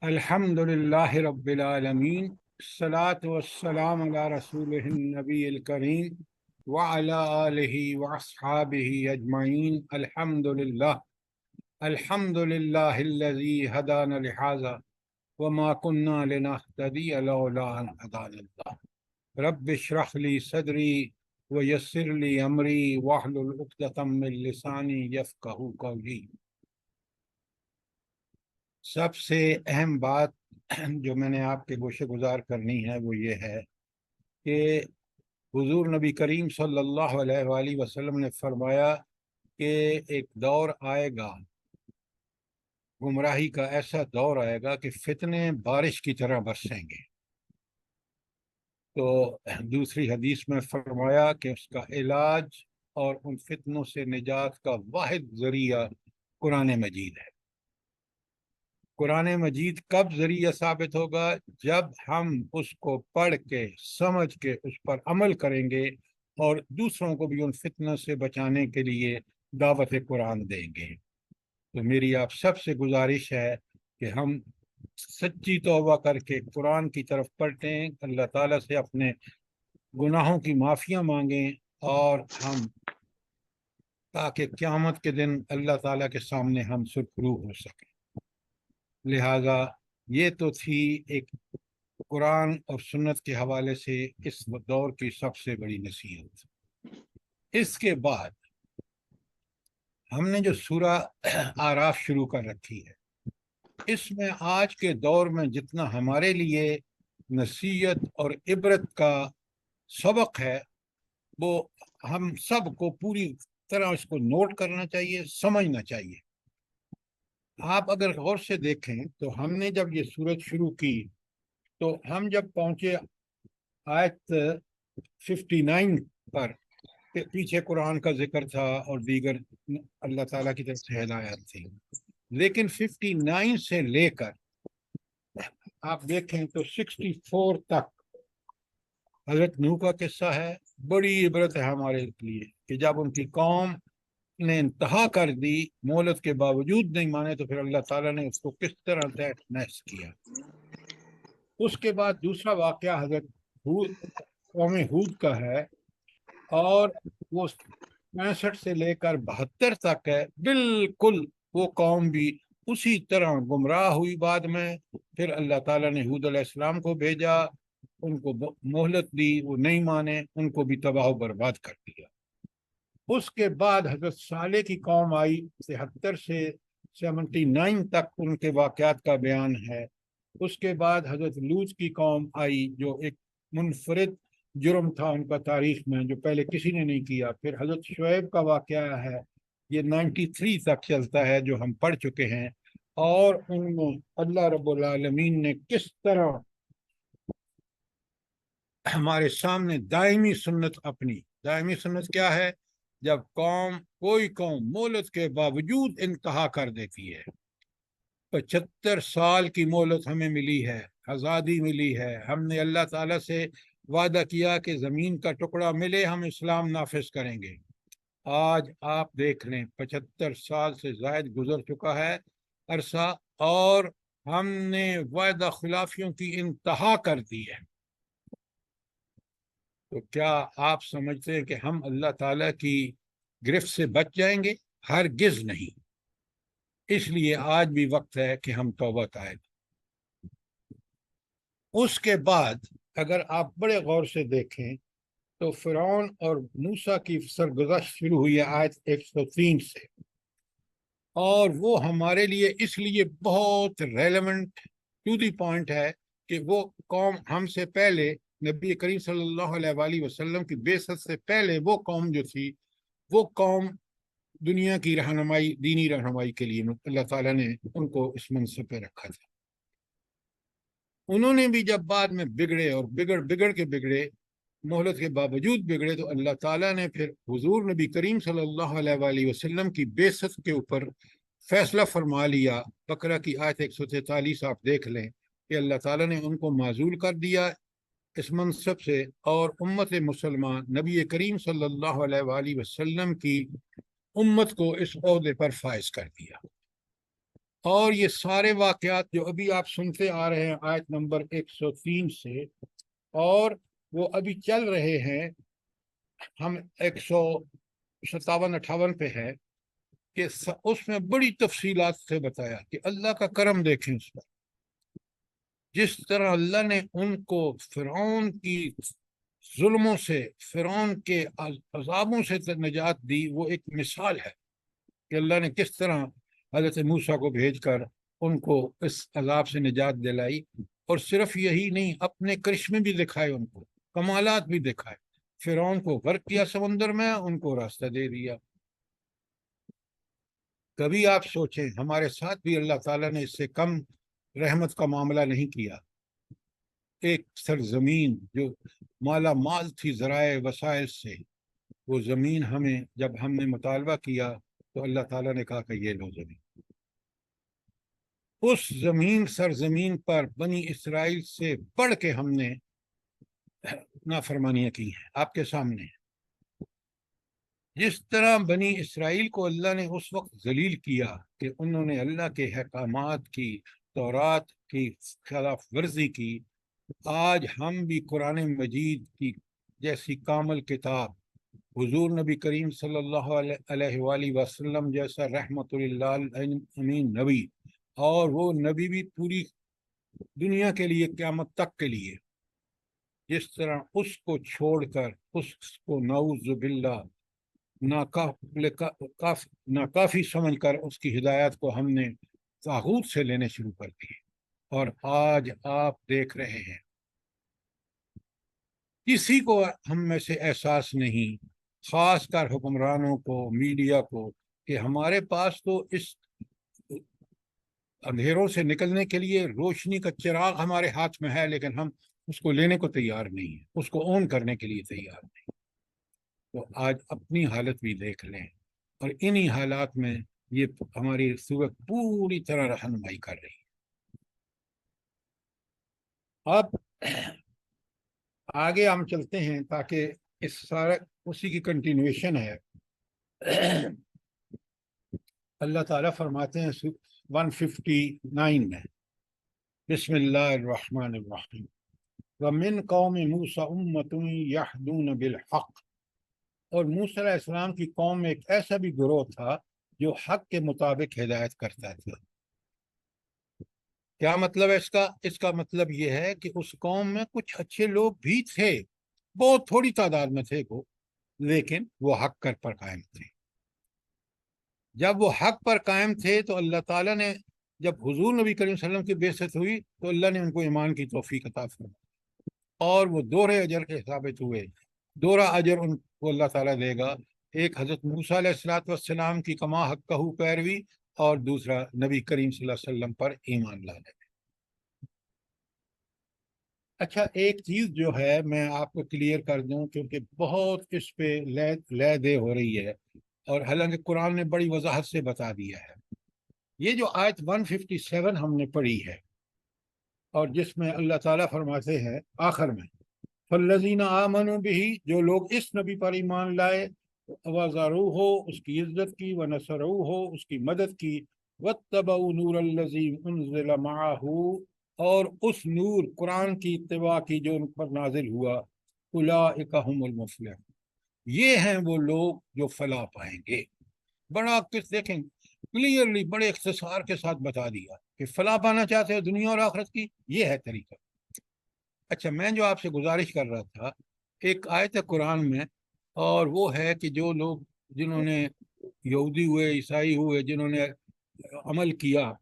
الحمد للہ رب العالمین، الصلاة والسلام علی رسول النبی الکریم وعلی آلہ واصحابہ اجمعین۔ الحمد للہ الذی ہدانا لہذا وما كنا لنهتدی لولا ان ہدانا اللہ۔ رب اشرح لی صدری ویسر لی امری واحلل عقدۃ من لسانی یفقہوا قولی۔ سب سے اہم بات جو میں نے آپ کے گوشے گزار کرنی ہے وہ یہ ہے کہ حضور نبی کریم صلی اللہ علیہ وآلہ وسلم نے فرمایا کہ ایک دور آئے گا، گمراہی کا ایسا دور آئے گا کہ فتنے بارش کی طرح برسیں گے۔ تو دوسری حدیث میں فرمایا کہ اس کا علاج اور ان فتنوں سے نجات کا واحد ذریعہ قرآن مجید ہے۔ قرآن مجید کب ذریعہ ثابت ہوگا؟ جب ہم اس کو پڑھ کے سمجھ کے اس پر عمل کریں گے اور دوسروں کو بھی ان فتنوں سے بچانے کے لیے دعوت قرآن دیں گے۔ تو میری آپ سب سے گزارش ہے کہ ہم سچی توبہ کر کے قرآن کی طرف پلٹیں، اللہ تعالیٰ سے اپنے گناہوں کی معافیاں مانگیں، اور ہم تاکہ قیامت کے دن اللہ تعالیٰ کے سامنے ہم سرخرو ہو سکیں۔ لہذا یہ تو تھی ایک قرآن اور سنت کے حوالے سے اس دور کی سب سے بڑی نصیحت۔ اس کے بعد ہم نے جو سورہ آراف شروع کر رکھی ہے، اس میں آج کے دور میں جتنا ہمارے لیے نصیحت اور عبرت کا سبق ہے، وہ ہم سب کو پوری طرح اس کو نوٹ کرنا چاہیے، سمجھنا چاہیے۔ آپ اگر غور سے دیکھیں تو ہم نے جب یہ سورت شروع کی تو ہم جب پہنچے آیت 59 پر، کہ پیچھے قرآن کا ذکر تھا اور دیگر اللہ تعالیٰ کی طرف سے ہدایات تھی، لیکن 59 سے لے کر آپ دیکھیں تو 64 تک حضرت نوح کا قصہ ہے۔ بڑی عبرت ہے ہمارے لیے کہ جب ان کی قوم نے انتہا کر دی، مہلت کے باوجود نہیں مانے، تو پھر اللہ تعالیٰ نے اس کو کس طرح تحت نحس کیا۔ اس کے بعد دوسرا واقعہ حضرت قوم ہود کا ہے، اور وہ 65 سے لے کر 72 تک ہے۔ بالکل وہ قوم بھی اسی طرح گمراہ ہوئی۔ بعد میں پھر اللہ تعالیٰ نے ہود علیہ السلام کو بھیجا، ان کو مہلت دی، وہ نہیں مانے، ان کو بھی تباہ و برباد کر دیا۔ اس کے بعد حضرت صالح کی قوم آئی، 73 سے 79 تک ان کے واقعات کا بیان ہے۔ اس کے بعد حضرت لوط کی قوم آئی، جو ایک منفرد جرم تھا ان کا تاریخ میں، جو پہلے کسی نے نہیں کیا۔ پھر حضرت شعیب کا واقعہ ہے، یہ 93 تک چلتا ہے، جو ہم پڑھ چکے ہیں، اور ان میں اللہ رب العالمین نے کس طرح ہمارے سامنے دائمی سنت اپنی۔ دائمی سنت کیا ہے؟ جب کوئی قوم مہلت کے باوجود انتہا کر دیتی ہے۔ 75 سال کی مہلت ہمیں ملی ہے، آزادی ملی ہے، ہم نے اللہ تعالیٰ سے وعدہ کیا کہ زمین کا ٹکڑا ملے ہم اسلام نافذ کریں گے۔ آج آپ دیکھ لیں 75 سال سے زائد گزر چکا ہے عرصہ، اور ہم نے وعدہ خلافیوں کی انتہا کر دی ہے۔ تو کیا آپ سمجھتے ہیں کہ ہم اللہ تعالیٰ کی گرفت سے بچ جائیں گے؟ ہرگز نہیں۔ اس لیے آج بھی وقت ہے کہ ہم توبہ طائب۔ اس کے بعد اگر آپ بڑے غور سے دیکھیں تو فرعون اور موسیٰ کی سرگزشت شروع ہوئی ہے آیت 103 سے، اور وہ ہمارے لیے اس لیے بہت ریلیونٹ ٹو دی پوائنٹ ہے کہ وہ قوم ہم سے پہلے، نبی کریم صلی اللہ علیہ وآلہ وسلم کی بعثت سے پہلے وہ قوم جو تھی، وہ قوم دنیا کی رہنمائی، دینی رہنمائی کے لیے اللہ تعالیٰ نے ان کو اس منصب پہ رکھا تھا۔ انہوں نے بھی جب بعد میں بگڑے اور بگڑ کے بگڑے، مہلت کے باوجود بگڑے، تو اللہ تعالیٰ نے پھر حضور نبی کریم صلی اللہ علیہ وآلہ وسلم کی بعثت کے اوپر فیصلہ فرما لیا۔ بقرہ کی آیت 143 آپ دیکھ لیں کہ اللہ تعالیٰ نے ان کو معزول کر دیا اس منصب سے، اور امت مسلمان نبی کریم صلی اللہ علیہ وآلہ وسلم کی امت کو اس عہدے پر فائز کر دیا۔ اور یہ سارے واقعات جو ابھی آپ سنتے آ رہے ہیں آیت نمبر 103 سے، اور وہ ابھی چل رہے ہیں، ہم 157-58 پہ ہے، کہ اس میں بڑی تفصیلات سے بتایا کہ اللہ کا کرم دیکھیں اس پر، جس طرح اللہ نے ان کو فرعون کی ظلموں سے، فرعون کے عذابوں سے نجات دی، وہ ایک مثال ہے کہ اللہ نے کس طرح حضرت موسیٰ کو بھیج کر ان کو اس عذاب سے نجات دلائی۔ اور صرف یہی نہیں، اپنے کرشمے بھی دکھائے، ان کو کمالات بھی دکھائے۔ فرعون کو غرق کیا سمندر میں، ان کو راستہ دے دیا۔ کبھی آپ سوچیں ہمارے ساتھ بھی اللہ تعالیٰ نے اس سے کم رحمت کا معاملہ نہیں کیا۔ ایک سرزمین جو مالا مال تھی ذرائع وسائل سے، وہ زمین ہمیں جب ہم نے مطالبہ کیا تو اللہ تعالیٰ نے کہا کہ یہ لو زمین۔ اس زمین سرزمین پر بنی اسرائیل سے بڑھ کے ہم نے نافرمانیاں کی ہیں آپ کے سامنے۔ جس طرح بنی اسرائیل کو اللہ نے اس وقت ذلیل کیا کہ انہوں نے اللہ کے احکامات کی، تورات کی خلاف ورزی کی، آج ہم بھی قرآن مجید کی جیسی کامل کتاب، حضور نبی کریم صلی اللہ علیہ وآلہ وسلم جیسا رحمت اللہ امین نبی، اور وہ نبی بھی پوری دنیا کے لیے، قیامت تک کے لیے، جس طرح اس کو چھوڑ کر، اس کو نعوذ باللہ ناکافی سمجھ کر اس کی ہدایت کو ہم نے طاغوت سے لینے شروع کر دیے۔ اور آج آپ دیکھ رہے ہیں کسی کو ہم میں سے احساس نہیں، خاص کر حکمرانوں کو، میڈیا کو، کہ ہمارے پاس تو اس اندھیروں سے نکلنے کے لیے روشنی کا چراغ ہمارے ہاتھ میں ہے، لیکن ہم اس کو لینے کو تیار نہیں ہیں، اس کو اون کرنے کے لیے تیار نہیں۔ تو آج اپنی حالت بھی دیکھ لیں، اور انہی حالات میں یہ ہماری صورت پوری طرح رہنمائی کر رہی ہے۔ اب آگے ہم چلتے ہیں تاکہ اس سارا اسی کی کنٹینویشن ہے۔ اللہ تعالیٰ فرماتے ہیں 159 میں، بسم اللہ الرحمن الرحیم، وَمِن قَوْمِ مُوسَىٰ أُمَّةٌ يَهْدُونَ بِالْحَقِّ، اور موسیٰ علیہ السلام کی قوم میں ایک ایسا بھی گروہ تھا جو حق کے مطابق ہدایت کرتا تھا۔ کیا مطلب ہے اس کا؟ اس کا مطلب یہ ہے کہ اس قوم میں کچھ اچھے لوگ بھی تھے، بہت تھوڑی تعداد میں تھے وہ، لیکن وہ حق پر قائم تھے۔ جب وہ حق پر قائم تھے تو اللہ تعالیٰ نے، جب حضور نبی کریم صلی اللہ علیہ وسلم کی بعثت ہوئی تو اللہ نے ان کو ایمان کی توفیق عطا فرمائی، اور وہ دوہرے اجر کے ثابت ہوئے۔ دوہرا اجر ان کو اللہ تعالیٰ دے گا، ایک حضرت موسیٰ علیہ السلام کی کما حقہ پیروی، اور دوسرا نبی کریم صلی اللہ علیہ وسلم پر ایمان لانے۔ اچھا، ایک چیز جو ہے میں آپ کو کلیئر کر دوں، کیونکہ بہت اس پہ لے دے ہو رہی ہے، اور حالانکہ قرآن نے بڑی وضاحت سے بتا دیا ہے۔ یہ جو آیت 157 ہم نے پڑھی ہے، اور جس میں اللہ تعالیٰ فرماتے ہیں آخر میں، فَالَّذِينَ آمَنُوا بِهِ، جو لوگ اس نبی پر ایمان لائے، وَعَزَّرُوهُ، اس کی عزت کی، وَنَصَرُوهُ، اس کی مدد کی، وَاتَّبَعُوا نُورَ الَّذِي أُنزِلَ مَعَهُ، اور اس نور قرآن کی اتباع کی جو ان پر نازل ہوا، أُولَٰئِكَ هُمُ الْمُفْلِحُونَ، یہ ہیں وہ لوگ جو فلاح پائیں گے۔ بڑا کچھ دیکھیں، کلیئرلی بڑے اختصار کے ساتھ بتا دیا کہ فلاح پانا چاہتے ہو دنیا اور آخرت کی، یہ ہے طریقہ۔ اچھا، میں جو آپ سے گزارش کر رہا تھا، ایک آیت ہے قرآن میں، اور وہ ہے کہ جو لوگ، جنہوں نے یہودی ہوئے، عیسائی ہوئے، جنہوں نے عمل کیا،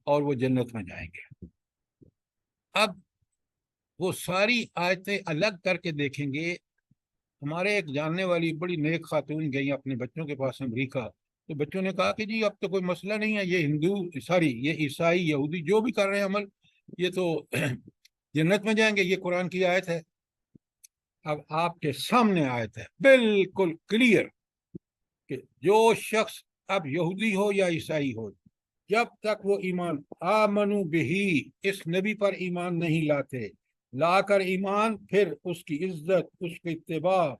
اور وہ جنت میں جائیں گے۔ اب وہ ساری آیتیں الگ کر کے دیکھیں گے۔ ہمارے ایک جاننے والی بڑی نیک خاتون گئی اپنے بچوں کے پاس امریکہ، تو بچوں نے کہا کہ جی اب تو کوئی مسئلہ نہیں ہے، یہ یہ عیسائی، یہودی جو بھی کر رہے ہیں عمل، یہ تو جنت میں جائیں گے، یہ قرآن کی آیت ہے۔ اب آپ کے سامنے آیت ہے بالکل کلیئر کہ جو شخص اب یہودی ہو یا عیسائی ہو، جب تک وہ ایمان آمنو بہی، اس نبی پر ایمان نہیں لاتے، لا کر ایمان، پھر اس کی عزت، اس کی اتباع،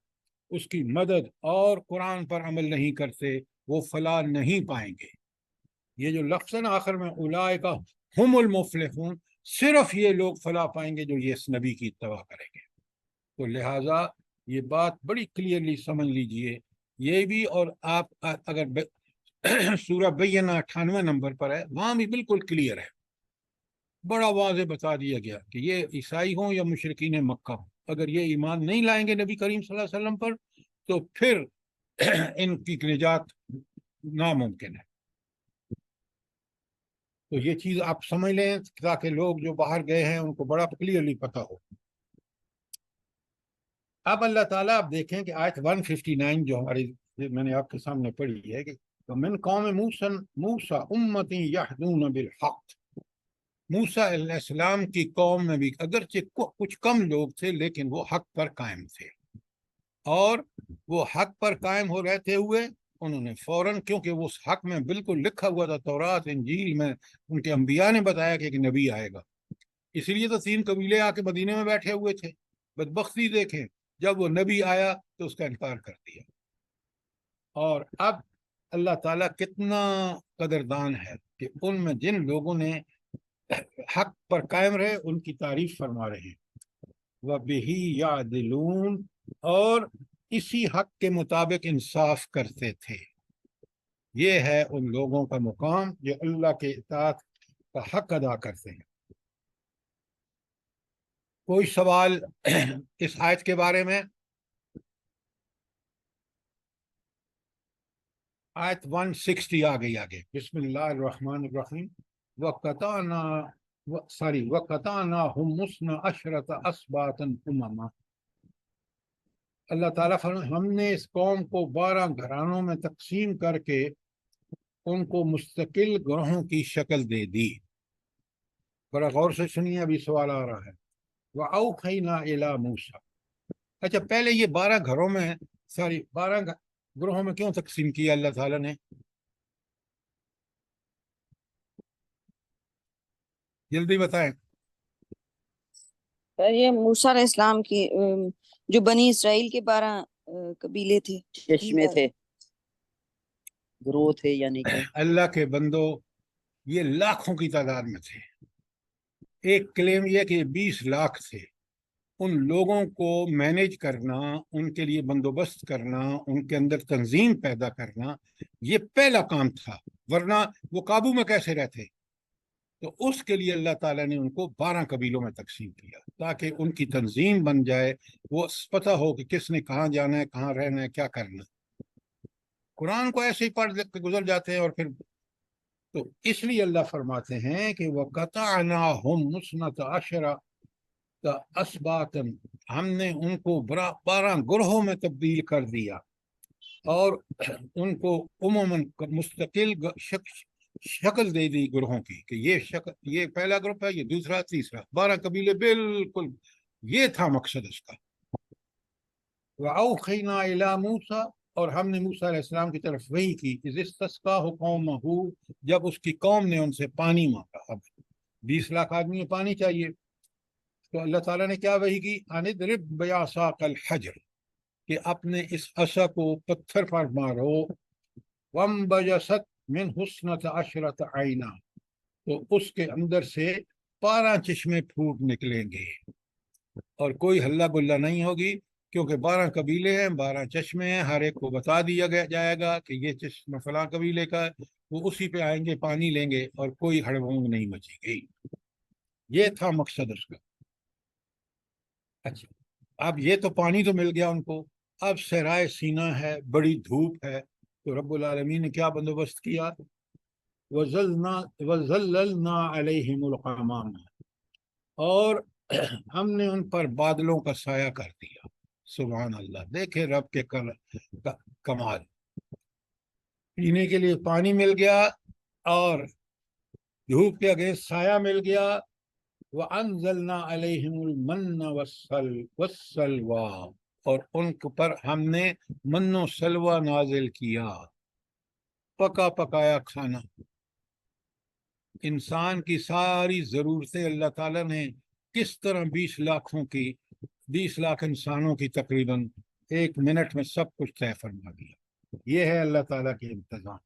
اس کی مدد، اور قرآن پر عمل نہیں کرتے، وہ فلاح نہیں پائیں گے۔ یہ جو لفظ ہے نا آخر میں اولئک ہم المفلحون، صرف یہ لوگ فلاح پائیں گے جو یہ اس نبی کی اتباع کریں گے۔ تو لہٰذا یہ بات بڑی کلیئرلی سمجھ لیجئے یہ بھی، اور آپ اگر سورہ بینہ 98 نمبر پر ہے وہاں بھی بالکل کلیئر ہے، بڑا واضح بتا دیا گیا کہ یہ عیسائی ہوں یا مشرکین مکہ ہوں، اگر یہ ایمان نہیں لائیں گے نبی کریم صلی اللہ علیہ وسلم پر تو پھر ان کی نجات ناممکن ہے۔ تو یہ چیز آپ سمجھ لیں تاکہ لوگ جو باہر گئے ہیں ان کو بڑا کلیئرلی پتہ ہو۔ اب اللہ تعالیٰ آپ دیکھیں کہ آیت 159 جو ہماری میں نے آپ کے سامنے پڑھی ہے کہ من قوم موسیٰ امتی یہدون بالحق، موسیٰ علیہ السلام کی قوم میں بھی اگرچہ کچھ کم لوگ تھے لیکن وہ حق پر قائم تھے، اور وہ حق پر قائم ہو رہتے ہوئے انہوں نے فوراً، کیونکہ وہ اس حق میں بالکل لکھا ہوا تھا، تورات انجیل میں ان کے انبیاء نے بتایا کہ ایک نبی آئے گا، اس لیے تو 3 قبیلے آ کے مدینے میں بیٹھے ہوئے تھے۔ بدبختی دیکھیں، جب وہ نبی آیا تو اس کا انکار کر دیا۔ اور اب اللہ تعالیٰ کتنا قدردان ہے کہ ان میں جن لوگوں نے حق پر قائم رہے ان کی تعریف فرما رہے ہیں، وَبِهِ يَعْدِلُونَ، اور اسی حق کے مطابق انصاف کرتے تھے۔ یہ ہے ان لوگوں کا مقام جو اللہ کے اطاعت کا حق ادا کرتے ہیں۔ کوئی سوال اس آیت کے بارے میں؟ آیت 160 آ گئی آگے، بسم اللہ الرحمن الرحیم۔ وَقَطَعْنَاهُمْ مُثْنَ عَشْرَةَ أَسْبَاطًا أُمَمًا، اللہ تعالیٰ ہم نے اس قوم کو 12 گھرانوں میں تقسیم کر کے ان کو مستقل گروہوں کی شکل دے دی۔ بڑا غور سے سنیے، ابھی سوال آ رہا ہے۔ وَأَوْحَيْنَا إِلَىٰ مُوسَىٰ، اچھا پہلے یہ 12 گھروں میں 12 گروہوں میں کیوں تقسیم کیا اللہ تعالیٰ نے؟ جلدی بتائیں۔ یہ موسیٰ علیہ السلام کی جو بنی اسرائیل کے 12 قبیلے تھے، چشمے تھے، گروہ تھے، یعنی کہ اللہ کے بندو یہ لاکھوں کی تعداد میں تھے، ایک کلیم یہ کہ 20 لاکھ تھے، ان لوگوں کو مینیج کرنا، ان کے لیے بندوبست کرنا، ان کے اندر تنظیم پیدا کرنا، یہ پہلا کام تھا، ورنہ وہ قابو میں کیسے رہتے؟ تو اس کے لیے اللہ تعالیٰ نے ان کو 12 قبیلوں میں تقسیم کیا تاکہ ان کی تنظیم بن جائے، وہ پتہ ہو کہ کس نے کہاں جانا ہے، کہاں رہنا ہے، کیا کرنا۔ قرآن کو ایسے ہی پڑھ کے گزر جاتے ہیں، اور پھر تو اس لیے اللہ فرماتے ہیں کہ وَقَطَعْنَاهُمْ مُثْنَةَ عَشْرَةَ أَسْبَاطًا، ہم نے ان کو 12 گروہوں میں تبدیل کر دیا، اور ان کو عموماً مستقل شکل دے دی گروہوں کی، کہ یہ پہلا گروپ ہے، یہ دوسرا، تیسرا، 12 قبیلے، بالکل یہ تھا مقصد اس کا۔ وَأَوْحَيْنَا إِلَىٰ مُوسَىٰ، اور ہم نے موسیٰ علیہ السلام کی طرف وحی کی، اِذِ اسْتَسْقَاهُ قَوْمَهُ، جب اس کی قوم نے ان سے پانی مانگا۔ اب 20 لاکھ آدمی کو پانی چاہیے، تو اللہ تعالیٰ نے کیا وحی کی؟ أَنِ اضْرِب بِعَصَاكَ الْحَجَرَ، کہ اپنے اس عصا کو پتھر پر مارو، وَانبَجَسَتْ مِنْهُ اثْنَتَ عَشْرَةَ عَيْنًا، تو اس کے اندر سے 12 چشمے پھوٹ نکلیں گے، اور کوئی ہلہ گلہ نہیں ہوگی، کیونکہ 12 قبیلے ہیں، 12 چشمے ہیں، ہر ایک کو بتا دیا جائے گا کہ یہ چشمہ فلاں قبیلے کا ہے، وہ اسی پہ آئیں گے، پانی لیں گے، اور کوئی ہڑبڑ نہیں مچے گی۔ یہ تھا مقصد اس کا۔ اچھا، اب یہ تو پانی تو مل گیا ان کو، اب صحرائے سینا ہے، بڑی دھوپ ہے، تو رب العالمین نے کیا بندوبست کیا؟ وَظَلَّلْنَا عَلَيْهِمُ الْغَمَامَ، اور ہم نے ان پر بادلوں کا سایہ کر دیا۔ سبحان اللہ، دیکھیں رب کے کمال، پینے کے لیے پانی مل گیا، اور دھوپ کے اگینسٹ سایہ مل گیا۔ وَأَنزَلْنَا عَلَيْهِمُ الْمَنَّ وَالسَّلْوَىٰ، اور ان پر ہم نے من و سلوہ نازل کیا، پکا پکایا کھانا۔ انسان کی ساری ضرورتیں اللہ تعالیٰ نے کس طرح 20 لاکھ انسانوں کی تقریباً 1 منٹ میں سب کچھ طے فرما دیا۔ یہ ہے اللہ تعالیٰ کے انتظام۔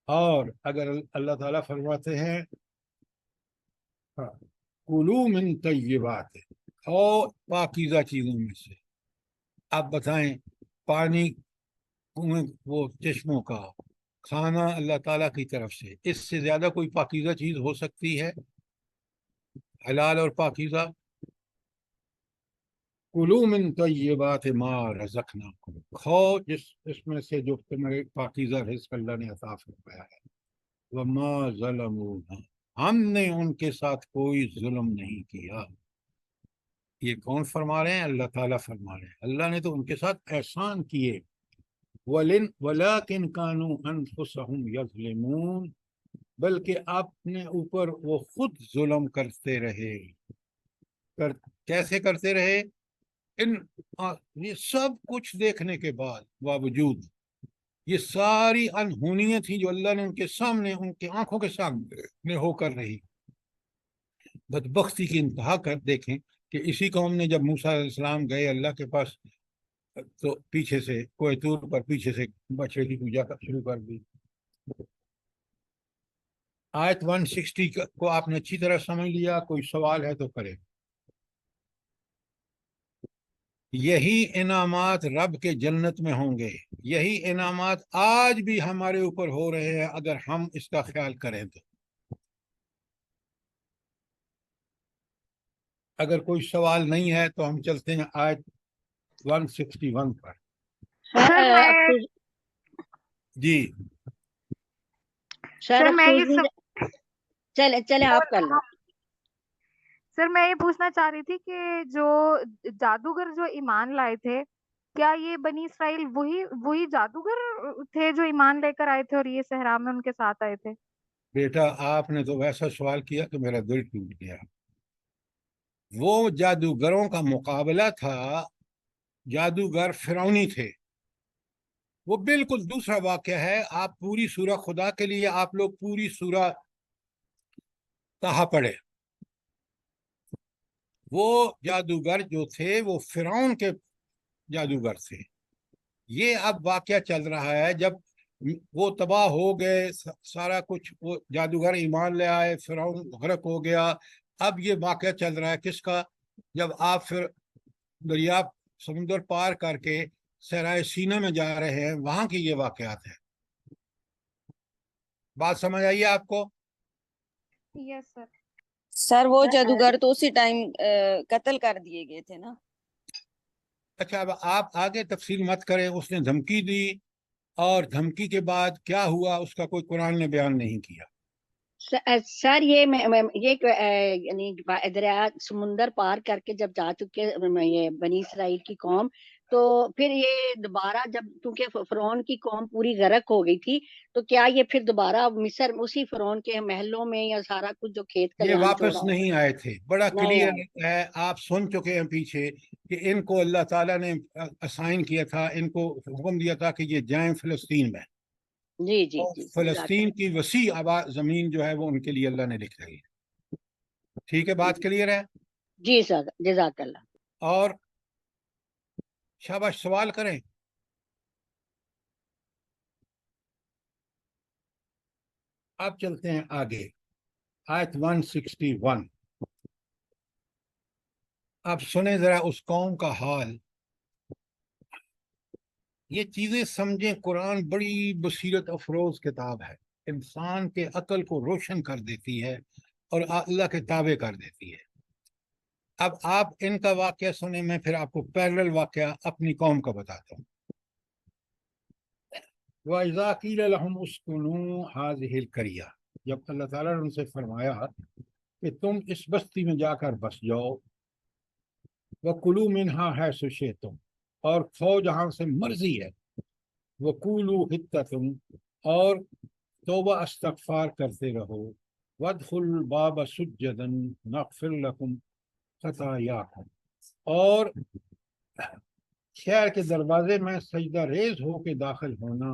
اور اگر اللہ تعالیٰ فرماتے ہیں کلو من طیبات، اور پاکیزہ چیزوں میں سے، آپ بتائیں پانی وہ چشموں کا کھانا اللہ تعالیٰ کی طرف سے، اس سے زیادہ کوئی پاکیزہ چیز ہو سکتی ہے؟ حلال اور پاکیزہ. کلو من طیبات ما رزقناکم، کھاؤ اس میں سے جو تمہارے پاکیزہ رزق اللہ نے عطا فرمایا ہے. وما ظلمونا، ہم نے ان کے ساتھ کوئی ظلم نہیں کیا. یہ کون فرما رہے ہیں؟ اللہ تعالیٰ فرما رہے ہیں. اللہ نے تو ان کے ساتھ احسان کیے. وَلَكِنْ كَانُوا أَنفُسَهُمْ يَظْلِمُونَ، بلکہ اپنے اوپر وہ خود ظلم کرتے رہے. کیسے کرتے رہے؟ یہ سب کچھ دیکھنے کے باوجود یہ ساری انہونیت تھی جو اللہ نے ان کے سامنے، ان کی آنکھوں کے سامنے ہو کر رہی. بدبختی کی انتہا کر دیکھیں کہ اسی قوم نے جب موسیٰ علیہ السلام گئے اللہ کے پاس تو پیچھے سے کوہ طور پر پیچھے سے بچڑے کی پوجا شروع کر دی. آیت 160 کو آپ نے اچھی طرح سمجھ لیا؟ کوئی سوال ہے تو کرے. یہی انعامات رب کے جنت میں ہوں گے، یہی انعامات آج بھی ہمارے اوپر ہو رہے ہیں اگر ہم اس کا خیال کریں تو. اگر کوئی سوال نہیں ہے تو ہم چلتے ہیں آیت 161 پر. سر میں جی سر میں یہ چلے آپ کر لیں. سر میں یہ پوچھنا چاہ رہی تھی کہ جو جادوگر جو ایمان لائے تھے، کیا یہ بنی اسرائیل وہی جادوگر تھے جو ایمان لے کر آئے تھے اور یہ صحرا میں ان کے ساتھ آئے تھے؟ بیٹا آپ نے تو ویسا سوال کیا کہ میرا دل ٹوٹ گیا. وہ جادوگروں کا مقابلہ تھا، جادوگر فرعونی تھے. وہ بالکل دوسرا واقعہ ہے. آپ پوری سورہ خدا کے لیے آپ لوگ پوری سورہ طٰہٰ پڑھے. وہ جادوگر جو تھے وہ فرعون کے جادوگر تھے. یہ اب واقعہ چل رہا ہے جب وہ تباہ ہو گئے سارا کچھ، وہ جادوگر ایمان لے آئے، فرعون غرق ہو گیا. اب یہ واقعہ چل رہا ہے کس کا؟ جب آپ پھر دریا سمندر پار کر کے صحرائے سینا میں جا رہے ہیں، وہاں کی یہ واقعات ہیں. بات سمجھ آئیے آپ کو؟ یس سر. سر وہ جادوگر تو اسی ٹائم قتل کر دیے گئے تھے نا. اچھا اب آپ آگے تفصیل مت کریں. اس نے دھمکی دی اور دھمکی کے بعد کیا ہوا اس کا کوئی قرآن نے بیان نہیں کیا. سر یہ یعنی دریا سمندر پار کر کے جب جا چکے یہ بنی اسرائیل کی قوم، تو پھر یہ دوبارہ جب کیونکہ فرعون کی قوم پوری غرق ہو گئی تھی، تو کیا یہ پھر دوبارہ مصر اسی فرعون کے محلوں میں یا سارا کچھ جو کھیت یہ کھلیان واپس نہیں آئے تھے. بڑا نہیں کلیئر آئے. ہے، آپ سن چکے ہیں پیچھے کہ ان کو اللہ تعالیٰ نے اسائن کیا تھا، ان کو حکم دیا تھا کہ یہ جائیں فلسطین میں. جی جی جی فلسطین کی وسیع آباد زمین جو ہے وہ ان کے لیے اللہ نے لکھ رہی ہے. ٹھیک ہے، بات کلیئر ہے؟ جی سر، جزاک اللہ. اور شاباش، سوال کریں. اب چلتے ہیں آگے آیت 161. اب سنیں ذرا اس قوم کا حال. یہ چیزیں سمجھیں، قرآن بڑی بصیرت افروز کتاب ہے، انسان کے عقل کو روشن کر دیتی ہے اور اللہ کے تابع کر دیتی ہے. اب آپ ان کا واقعہ سنیں، میں پھر آپ کو پیرلل واقعہ اپنی قوم کا بتاتا ہوں. وَإِذَا قِيلَ لَهُمُ اسْكُنُوا هَٰذِهِ الْقَرْيَةَ، جب اللہ تعالیٰ نے ان سے فرمایا کہ تم اس بستی میں جا کر بس جاؤ، وَكُلُوا مِنْهَا حَيْثُ شِئْتُمْ، اور کھاؤ جہاں سے مرضی ہے، وَقُولُوا حِطَّةٌ، اور توبہ استغفار کرتے رہو، وَادْخُلُوا الْبَابَ سُجَّدًا نَغْفِرْ لَكُمْ خطاياكم، اور شہر کے دروازے میں سجدہ ریز ہو کے داخل ہونا.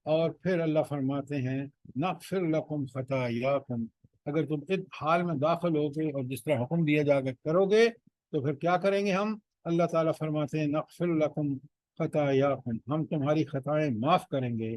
اور پھر اللہ فرماتے ہیں نغفر لکم خطاياكم، اگر تم اس حال میں داخل ہوگے اور جس طرح حکم دیا جا کے کرو گے تو پھر کیا کریں گے ہم؟ اللہ تعالیٰ فرماتے ہیں نغفر لکم خطاياكم، ہم تمہاری خطائیں معاف کریں گے.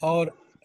اور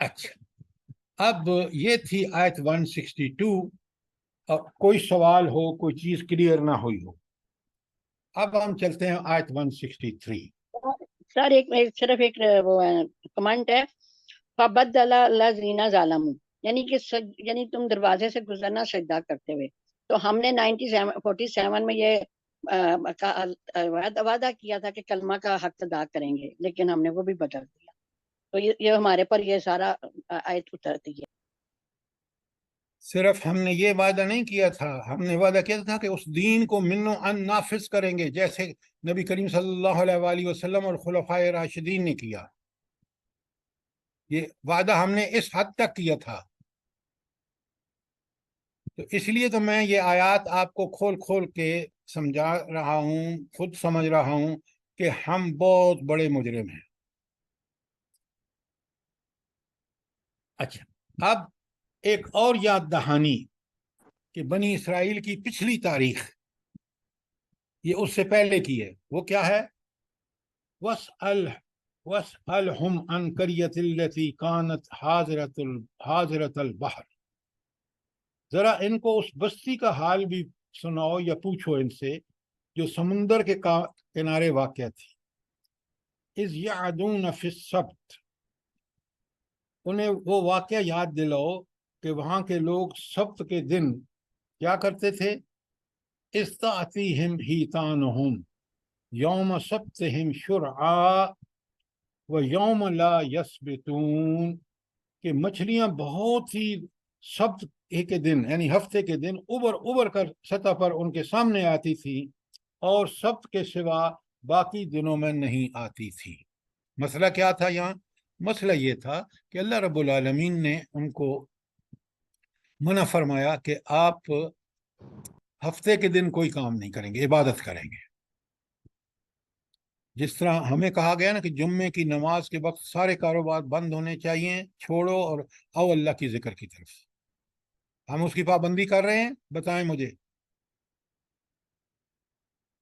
اچھا، اب یہ تھی آیت 162. اور کوئی سوال ہو، کوئی چیز کلیئر نہ ہوئی ہو. اب ہم چلتے ہیں آیت 163. سر صرف ایک وہ کمنٹ ہے، فبدل الذین ظلموا، یعنی کہ یعنی تم دروازے سے گزرنا سجدہ کرتے ہوئے. تو ہم نے 47 میں یہ وعدہ کیا تھا کہ کلمہ کا حق ادا کریں گے، لیکن ہم نے وہ بھی بدل دیا. تو یہ ہمارے پر یہ سارا آیت اترتی ہے. صرف ہم نے یہ وعدہ نہیں کیا تھا، ہم نے وعدہ کیا تھا کہ اس دین کو من و ان نافذ کریں گے، جیسے نبی کریم صلی اللہ علیہ وآلہ وسلم اور خلفائے راشدین نے کیا. یہ وعدہ ہم نے اس حد تک کیا تھا. تو اس لیے تو میں یہ آیات آپ کو کھول کھول کے سمجھا رہا ہوں، خود سمجھ رہا ہوں کہ ہم بہت بڑے مجرم ہیں. اچھا، اب ایک اور یاد دہانی کہ بنی اسرائیل کی پچھلی تاریخ یہ اس سے پہلے کی ہے. وہ کیا ہے؟ وَاسْأَلْهُمْ عَنْ قَرْيَةِ الَّتِي كَانَتْ حَاضِرَةَ الْبَحْرِ، ذرا ان کو اس بستی کا حال بھی سناؤ یا پوچھو ان سے جو سمندر کے کنارے واقع تھی. اِذْ يَعْدُونَ فِي السَّبْتِ، انہیں وہ واقعہ یاد دلاؤ کہ وہاں کے لوگ سبت کے دن کیا کرتے تھے. اِذْ تَأْتِيهِمْ حِیتَانُهُمْ یوم سبتہم شرعا وَيَوْمَ لَا يَسْبِتُونَ، کہ مچھلیاں بہت ہی سبت کے دن یعنی ہفتے کے دن ابر کر سطح پر ان کے سامنے آتی تھی، اور سبت کے سوا باقی دنوں میں نہیں آتی تھی. مسئلہ کیا تھا یہاں؟ مسئلہ یہ تھا کہ اللہ رب العالمین نے ان کو منع فرمایا کہ آپ ہفتے کے دن کوئی کام نہیں کریں گے، عبادت کریں گے. جس طرح ہمیں کہا گیا نا کہ جمعے کی نماز کے وقت سارے کاروبار بند ہونے چاہیے، چھوڑو اور آؤ اللہ کی ذکر کی طرف. ہم اس کی پابندی کر رہے ہیں؟ بتائیں مجھے.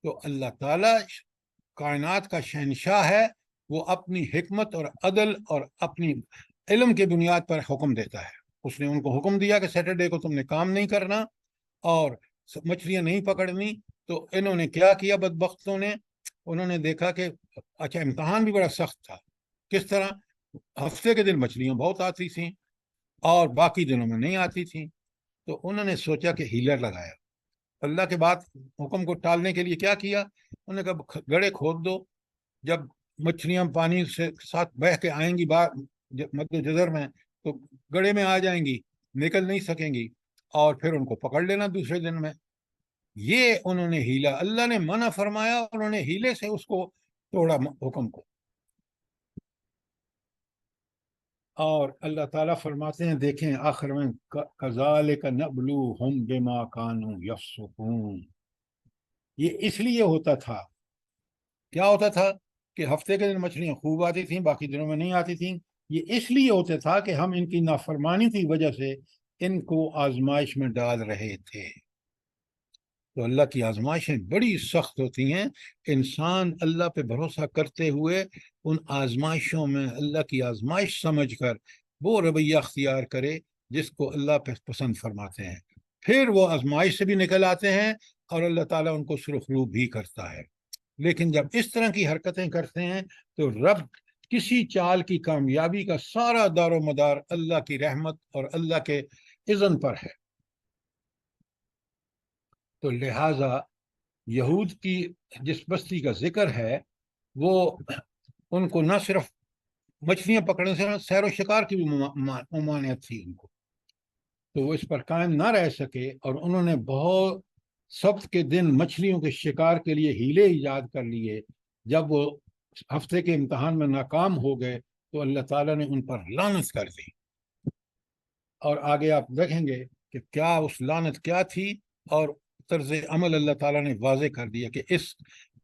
تو اللہ تعالیٰ کائنات کا شہنشاہ ہے، وہ اپنی حکمت اور عدل اور اپنی علم کے بنیاد پر حکم دیتا ہے. اس نے ان کو حکم دیا کہ سیٹرڈے کو تم نے کام نہیں کرنا اور مچھلیاں نہیں پکڑنی. تو انہوں نے کیا کیا بدبختوں نے؟ انہوں نے دیکھا کہ اچھا امتحان بھی بڑا سخت تھا. کس طرح؟ ہفتے کے دن مچھلیاں بہت آتی تھیں اور باقی دنوں میں نہیں آتی تھیں. تو انہوں نے سوچا کہ ہیلر لگایا. اللہ کے بعد حکم کو ٹالنے کے لیے کیا کیا؟ انہوں نے کہا گڑھے کھود دو، جب مچھلیاں پانی سے ساتھ بہہ کے آئیں گی مد جزر میں تو گڑھے میں آ جائیں گی، نکل نہیں سکیں گی، اور پھر ان کو پکڑ لینا دوسرے دن میں. یہ انہوں نے ہیلا، اللہ نے منع فرمایا، انہوں نے ہیلے سے اس کو توڑا حکم کو. اور اللہ تعالیٰ فرماتے ہیں، دیکھیں آخر میں، کذالک نبلوہم بما کانوا یفسقون. یہ اس لیے ہوتا تھا. کیا ہوتا تھا؟ کہ ہفتے کے دن مچھلیاں خوب آتی تھیں، باقی دنوں میں نہیں آتی تھیں. یہ اس لیے ہوتا تھا کہ ہم ان کی نافرمانی کی وجہ سے ان کو آزمائش میں ڈال رہے تھے. تو اللہ کی آزمائشیں بڑی سخت ہوتی ہیں. انسان اللہ پہ بھروسہ کرتے ہوئے ان آزمائشوں میں اللہ کی آزمائش سمجھ کر وہ رویہ اختیار کرے جس کو اللہ پہ پسند فرماتے ہیں. پھر وہ آزمائش سے بھی نکل آتے ہیں اور اللہ تعالیٰ ان کو سرخرو بھی کرتا ہے. لیکن جب اس طرح کی حرکتیں کرتے ہیں تو رب کسی چال کی کامیابی کا سارا دار و مدار اللہ کی رحمت اور اللہ کے اذن پر ہے. تو لہٰذا یہود کی جس بستی کا ذکر ہے وہ ان کو نہ صرف مچھلیاں پکڑنے سے سیر و شکار کی بھی ممانعت تھی ان کو، تو وہ اس پر قائم نہ رہ سکے اور انہوں نے بہت سبت کے دن مچھلیوں کے شکار کے لیے ہیلے ایجاد کر لیے. جب وہ ہفتے کے امتحان میں ناکام ہو گئے تو اللہ تعالیٰ نے ان پر لعنت کر دی. اور آگے آپ دیکھیں گے کہ کیا اس لعنت کیا تھی، اور طرز عمل اللہ تعالیٰ نے واضح کر دیا کہ اس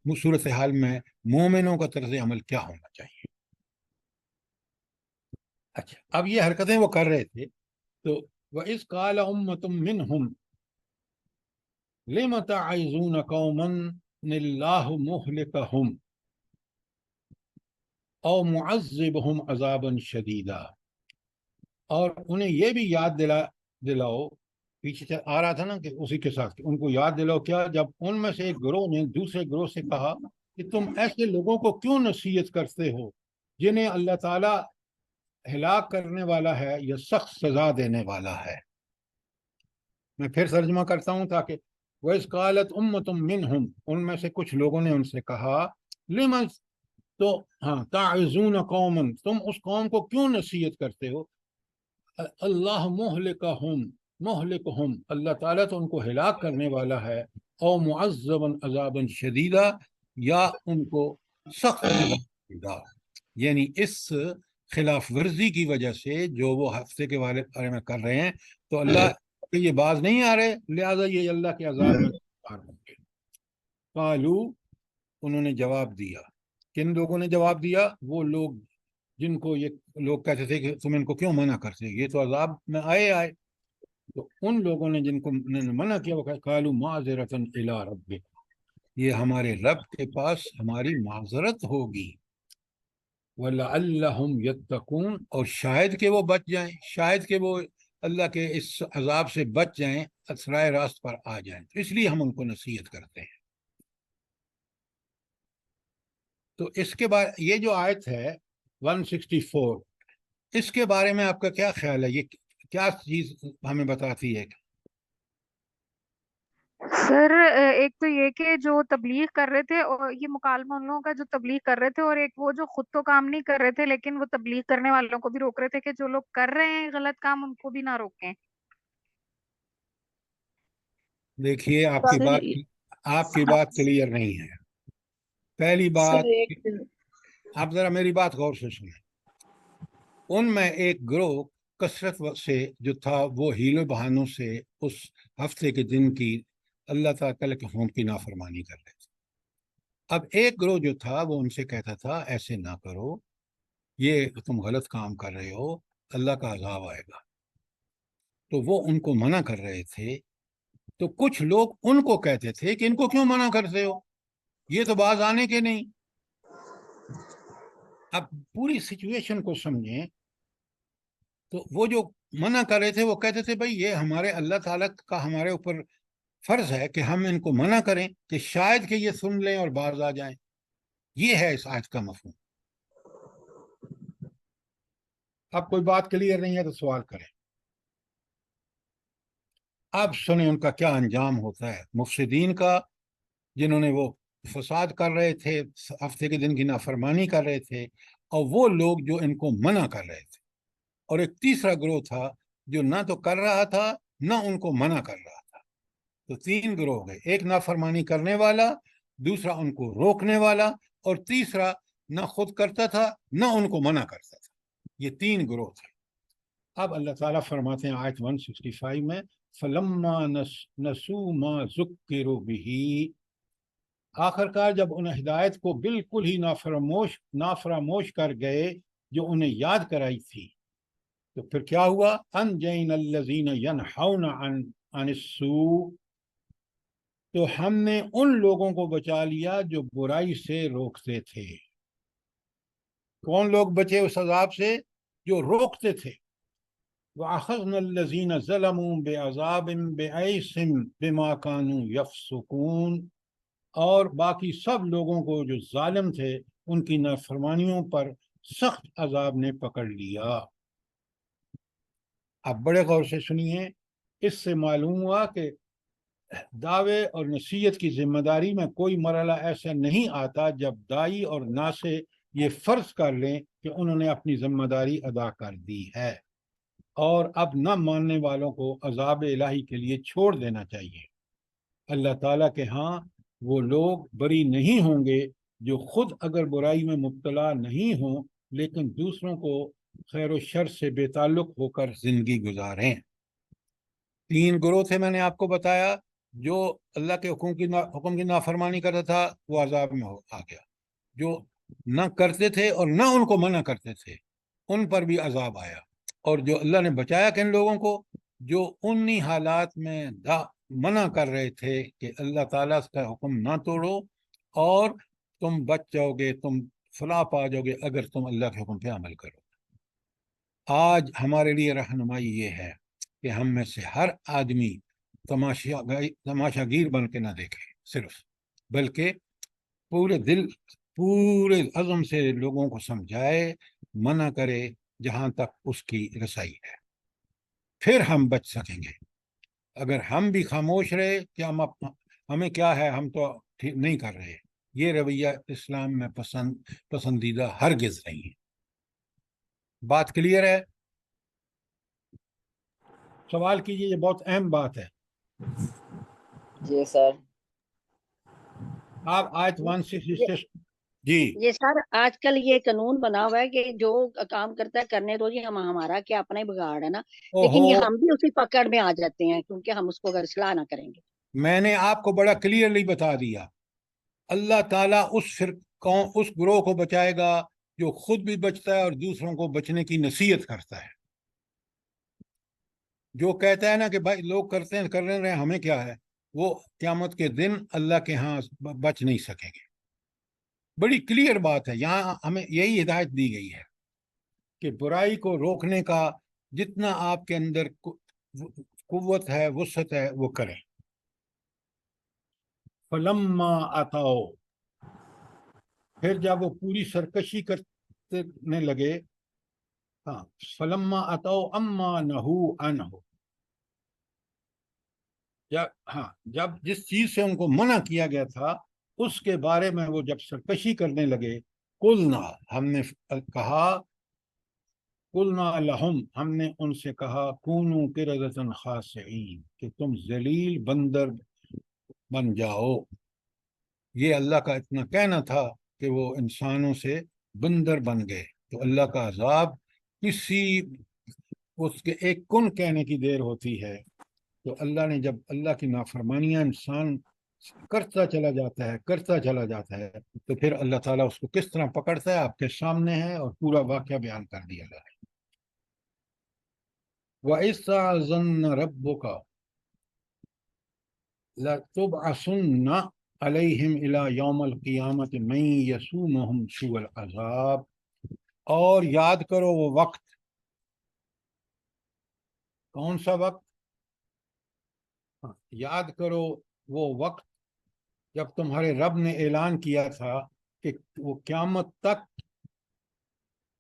صورتحال میں مومنوں کا طرز عمل کیا ہونا چاہیے. اچھا، اب یہ حرکتیں وہ کر رہے تھے. تو وَإِذْ قَالَ أُمَّةٌ مِّنْهُمْ لِمَ تَعِظُونَ قَوْمًا اللَّهُ مُهْلِكَهُمْ أَوْ مُعَذِّبُهُمْ عَذَابًا شَدِيدًا. اور انہیں یہ بھی یاد دلاؤ، پیچھے آ رہا تھا نا کہ اسی کے ساتھ ان کو یاد دلاؤ کیا، جب ان میں سے ایک گروہ نے دوسرے گروہ سے کہا کہ تم ایسے لوگوں کو کیوں نصیحت کرتے ہو جنہیں اللہ تعالیٰ ہلاک کرنے والا ہے یا سخت سزا دینے والا ہے۔ میں پھر ترجمہ کرتا ہوں تاکہ وَإِذْ قَالَتْ أُمَّةٌ مِّنْهُمْ، ان میں سے کچھ لوگوں نے ان سے کہا لِمَ تو ہاں تعظون قوما، تم اس قوم کو کیوں نصیحت کرتے ہو، اللہ مہلکہم، اللہ تعالیٰ تو ان کو ہلاک کرنے والا ہے، او معذبا عذابا شدیدا، یا ان کو سخت عذاب دے گا، یعنی اس خلاف ورزی کی وجہ سے جو وہ ہفتے کے بارے میں کر رہے ہیں تو اللہ کے یہ باز نہیں آ رہے، لہذا یہ اللہ کے عذاب میں گرفتار ہوں گے۔ قالو، انہوں نے جواب دیا، کن لوگوں نے جواب دیا؟ وہ لوگ جن کو یہ لوگ کہتے تھے کہ تم ان کو کیوں منع کرتے، یہ تو عذاب میں آئے۔ تو ان لوگوں نے جن کو منع کیا وہ قالوا معذرۃ الی ربک، یہ ہمارے رب کے پاس ہماری معذرت ہوگی، وَلَعَلَّهُمْ يَتَّقُونَ، اور شاید کہ وہ بچ جائیں، شاید کہ وہ اللہ کے اس عذاب سے بچ جائیں، اسرائے راست پر آ جائیں، تو اس لیے ہم ان کو نصیحت کرتے ہیں۔ تو اس کے بعد یہ جو آیت ہے 164، اس کے بارے میں آپ کا کیا خیال ہے؟ یہ کیا چیز ہمیں بتاتی ہے؟ سر ایک تو یہ کہ جو تبلیغ کر رہے تھے، اور یہ مکالمہ ان لوگوں کا جو تبلیغ کر رہے تھے، اور ایک وہ جو خود تو کام نہیں کر رہے تھے لیکن وہ تبلیغ کرنے والوں کو بھی روک رہے تھے کہ جو لوگ کر رہے ہیں غلط کام ان کو بھی نہ روکیں۔ دیکھیے سر آپ کی بات کلیئر نہیں ہے۔ پہلی بات، سر ایک آپ ذرا میری بات غور سے سنیں، ان میں ایک گروہ کثرت سے جو تھا وہ ہیلو بہانوں سے اس ہفتے کے دن کی اللہ تعالیٰ کے حکم کی نافرمانی کر رہے تھے۔ اب ایک گروہ جو تھا وہ ان سے کہتا تھا ایسے نہ کرو، یہ تم غلط کام کر رہے ہو، اللہ کا عذاب آئے گا، تو وہ ان کو منع کر رہے تھے۔ تو کچھ لوگ ان کو کہتے تھے کہ ان کو کیوں منع کرتے ہو، یہ تو باز آنے کے نہیں۔ اب پوری سچویشن کو سمجھیں تو وہ جو منع کر رہے تھے وہ کہتے تھے بھائی یہ ہمارے اللہ تعالیٰ کا ہمارے اوپر فرض ہے کہ ہم ان کو منع کریں کہ شاید کہ یہ سن لیں اور باز آ جائیں۔ یہ ہے اس آیت کا مفہوم۔ اب کوئی بات کلیئر نہیں ہے تو سوال کریں۔ اب سنیں ان کا کیا انجام ہوتا ہے، مفسدین کا، جنہوں نے وہ فساد کر رہے تھے، ہفتے کے دن کی نافرمانی کر رہے تھے، اور وہ لوگ جو ان کو منع کر رہے تھے، اور ایک تیسرا گروہ تھا جو نہ تو کر رہا تھا نہ ان کو منع کر رہا تھا۔ تو تین گروہ گئے، ایک نافرمانی کرنے والا، دوسرا ان کو روکنے والا، اور تیسرا نہ خود کرتا تھا نہ ان کو منع کرتا تھا۔ یہ تین گروہ تھے۔ اب اللہ تعالیٰ فرماتے ہیں آیت 165 میں فَلَمَّا نَسُوا مَا ذُكِّرُوا بِهِ، آخر کار جب انہیں ہدایت کو بالکل ہی نافراموش کر گئے جو انہیں یاد کرائی تھی، تو پھر کیا ہوا؟ انجینا الذین ینہون عن السوء، تو ہم نے ان لوگوں کو بچا لیا جو برائی سے روکتے تھے۔ کون لوگ بچے اس عذاب سے؟ جو روکتے تھے۔ وَأَخَذْنَا الَّذِينَ ظَلَمُوا بِعَذَابٍ بَئِيسٍ بِمَا كَانُوا يَفْسُقُونَ، اور باقی سب لوگوں کو جو ظالم تھے ان کی نافرمانیوں پر سخت عذاب نے پکڑ لیا۔ اب بڑے غور سے سنیے، اس سے معلوم ہوا کہ دعوے اور نصیحت کی ذمہ داری میں کوئی مرحلہ ایسا نہیں آتا جب دائی اور ناصح یہ فرض کر لیں کہ انہوں نے اپنی ذمہ داری ادا کر دی ہے، اور اب نہ ماننے والوں کو عذاب الہی کے لیے چھوڑ دینا چاہیے۔ اللہ تعالیٰ کے ہاں وہ لوگ بری نہیں ہوں گے جو خود اگر برائی میں مبتلا نہیں ہوں لیکن دوسروں کو خیر و شر سے بے تعلق ہو کر زندگی گزاریں۔ تین گروہ تھے میں نے آپ کو بتایا، جو اللہ کے حکم کی نافرمانی کرتا تھا وہ عذاب میں آ گیا، جو نہ کرتے تھے اور نہ ان کو منع کرتے تھے ان پر بھی عذاب آیا، اور جو اللہ نے بچایا کن لوگوں کو؟ جو انہی حالات میں منع کر رہے تھے کہ اللہ تعالیٰ کا حکم نہ توڑو اور تم بچ جاؤ گے، تم فلاح پا جاؤ گے اگر تم اللہ کے حکم پہ عمل کرو۔ آج ہمارے لیے رہنمائی یہ ہے کہ ہم میں سے ہر آدمی تماشا گیر بن کے نہ دیکھے صرف، بلکہ پورے دل پورے عزم سے لوگوں کو سمجھائے، منع کرے جہاں تک اس کی رسائی ہے، پھر ہم بچ سکیں گے۔ اگر ہم بھی خاموش رہے کہ ہمیں کیا ہے، ہم تو ٹھیک نہیں کر رہے، یہ رویہ اسلام میں پسندیدہ ہرگز نہیں ہے۔ بات کلیئر ہے؟ سوال کیجیے، یہ بہت اہم بات ہے۔ جی سر۔ آپ آیت 166 جی یہ سر آج کل یہ قانون بنا ہوا ہے کہ جو کام کرتا ہے کرنے دو جی، ہمارا کیا اپنا ہی بگاڑ ہے نا، لیکن یہ ہم بھی اسی پکڑ میں آ جاتے ہیں کیونکہ ہم اس کو اگر اصلاح نہ کریں گے۔ میں نے آپ کو بڑا کلیئرلی بتا دیا، اللہ تعالیٰ اس گروہ کو بچائے گا جو خود بھی بچتا ہے اور دوسروں کو بچنے کی نصیحت کرتا ہے۔ جو کہتا ہے نا کہ بھائی لوگ کرتے ہیں کرنے رہے، ہمیں کیا ہے، وہ قیامت کے دن اللہ کے ہاں بچ نہیں سکیں گے۔ بڑی کلیئر بات ہے، یہاں ہمیں یہی ہدایت دی گئی ہے کہ برائی کو روکنے کا جتنا آپ کے اندر قوت ہے، وسعت ہے، وہ کریں۔ فلما آتاؤ، پھر جب وہ پوری سرکشی کرنے لگے، ہاں، فلما آتاؤ اما نہو عنہ، جب جس چیز سے ان کو منع کیا گیا تھا اس کے بارے میں وہ جب سرکشی کرنے لگے، قلنا، ہم نے کہا، قلنا لہم، ہم نے ان سے کہا، کونوا قردۃ خاسئین، کہ تم ذلیل بندر بن جاؤ۔ یہ اللہ کا اتنا کہنا تھا کہ وہ انسانوں سے بندر بن گئے، تو اللہ کا عذاب اس کے ایک کن کہنے کی دیر ہوتی ہے۔ تو اللہ نے جب اللہ کی نافرمانیاں انسان کرتا چلا جاتا ہے تو پھر اللہ تعالیٰ اس کو کس طرح پکڑتا ہے آپ کے سامنے ہے، اور پورا واقعہ بیان کر دیا گیا ہے۔ وَإِذْ رَبُّكَ لَتُبْعَثُنَّ عَلَيْهِمْ إِلَى يَوْمِ الْقِيَامَةِ مَنْ يَسُومُهُمْ سُوءَ الْعَذَابِ، اور یاد کرو وہ وقت، کون سا وقت؟ یاد کرو وہ وقت جب تمہارے رب نے اعلان کیا تھا کہ وہ قیامت تک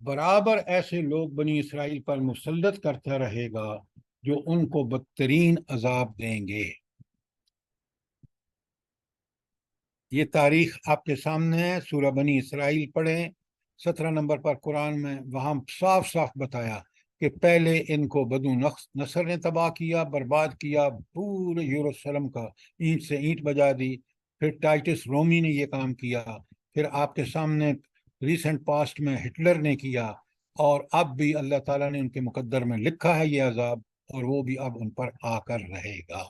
برابر ایسے لوگ بنی اسرائیل پر مسلط کرتا رہے گا جو ان کو بدترین عذاب دیں گے۔ یہ تاریخ آپ کے سامنے ہے، سورہ بنی اسرائیل پڑھیں، 17 نمبر پر قرآن میں، وہاں صاف صاف بتایا کہ پہلے ان کو بدو نصر نے تباہ کیا، برباد کیا، پورے یروشلم کا اینٹ سے اینٹ بجا دی، پھر ٹائٹس رومی نے یہ کام کیا، پھر آپ کے سامنے ریسنٹ پاسٹ میں ہٹلر نے کیا، اور اب بھی اللہ تعالیٰ نے ان کے مقدر میں لکھا ہے یہ عذاب، اور وہ بھی اب ان پر آ کر رہے گا۔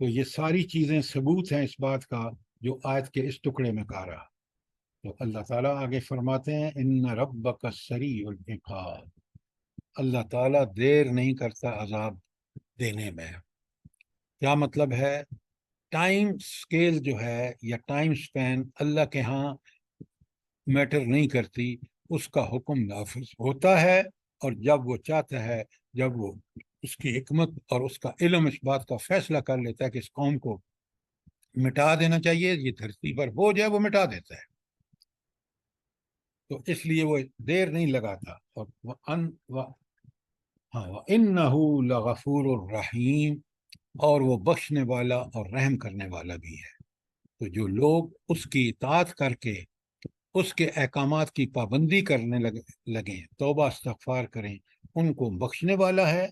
تو یہ ساری چیزیں ثبوت ہیں اس بات کا جو آیت کے اس ٹکڑے میں کہا رہا۔ تو اللہ تعالیٰ آگے فرماتے ہیں، ان ربک سریع العقاب، اللہ تعالیٰ دیر نہیں کرتا عذاب دینے میں۔ کیا مطلب ہے؟ ٹائم سکیل جو ہے یا ٹائم سپین اللہ کے ہاں میٹر نہیں کرتی، اس کا حکم نافذ ہوتا ہے، اور جب وہ چاہتا ہے، جب وہ اس کی حکمت اور اس کا علم اس بات کا فیصلہ کر لیتا ہے کہ اس قوم کو مٹا دینا چاہیے، یہ دھرتی پر ہو جائے، وہ مٹا دیتا ہے۔ تو اس لیے وہ دیر نہیں لگاتا، اور وَإِنَّهُ لَغَفُورٌ الرحیم، اور وہ بخشنے والا اور رحم کرنے والا بھی ہے۔ تو جو لوگ اس کی اطاعت کر کے اس کے احکامات کی پابندی کرنے لگیں، توبہ استغفار کریں، ان کو بخشنے والا ہے،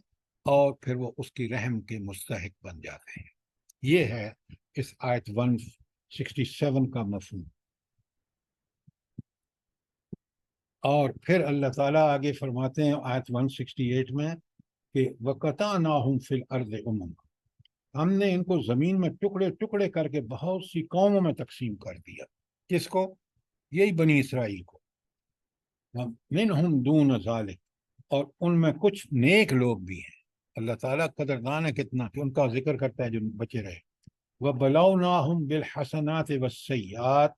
اور پھر وہ اس کی رحم کے مستحق بن جاتے ہیں۔ یہ ہے اس آیت 167 کا مفہوم۔ اور پھر اللہ تعالیٰ آگے فرماتے ہیں آیت 168 میں کہ وَقَطَعْنَاهُمْ فِي الْأَرْضِ أُمَمًا، ہم نے ان کو زمین میں ٹکڑے ٹکڑے کر کے بہت سی قوموں میں تقسیم کر دیا۔ کس کو؟ یہی بنی اسرائیل کو۔ مِنْهُمْ دُونَ ذَلِكَ، اور ان میں کچھ نیک لوگ بھی ہیں۔ اللہ تعالیٰ قدردان ہے کتنا کہ ان کا ذکر کرتا ہے جو بچے رہے۔ وَبَلَوْنَاهُمْ بِالْحَسَنَاتِ وَالسَّيِّئَاتِ،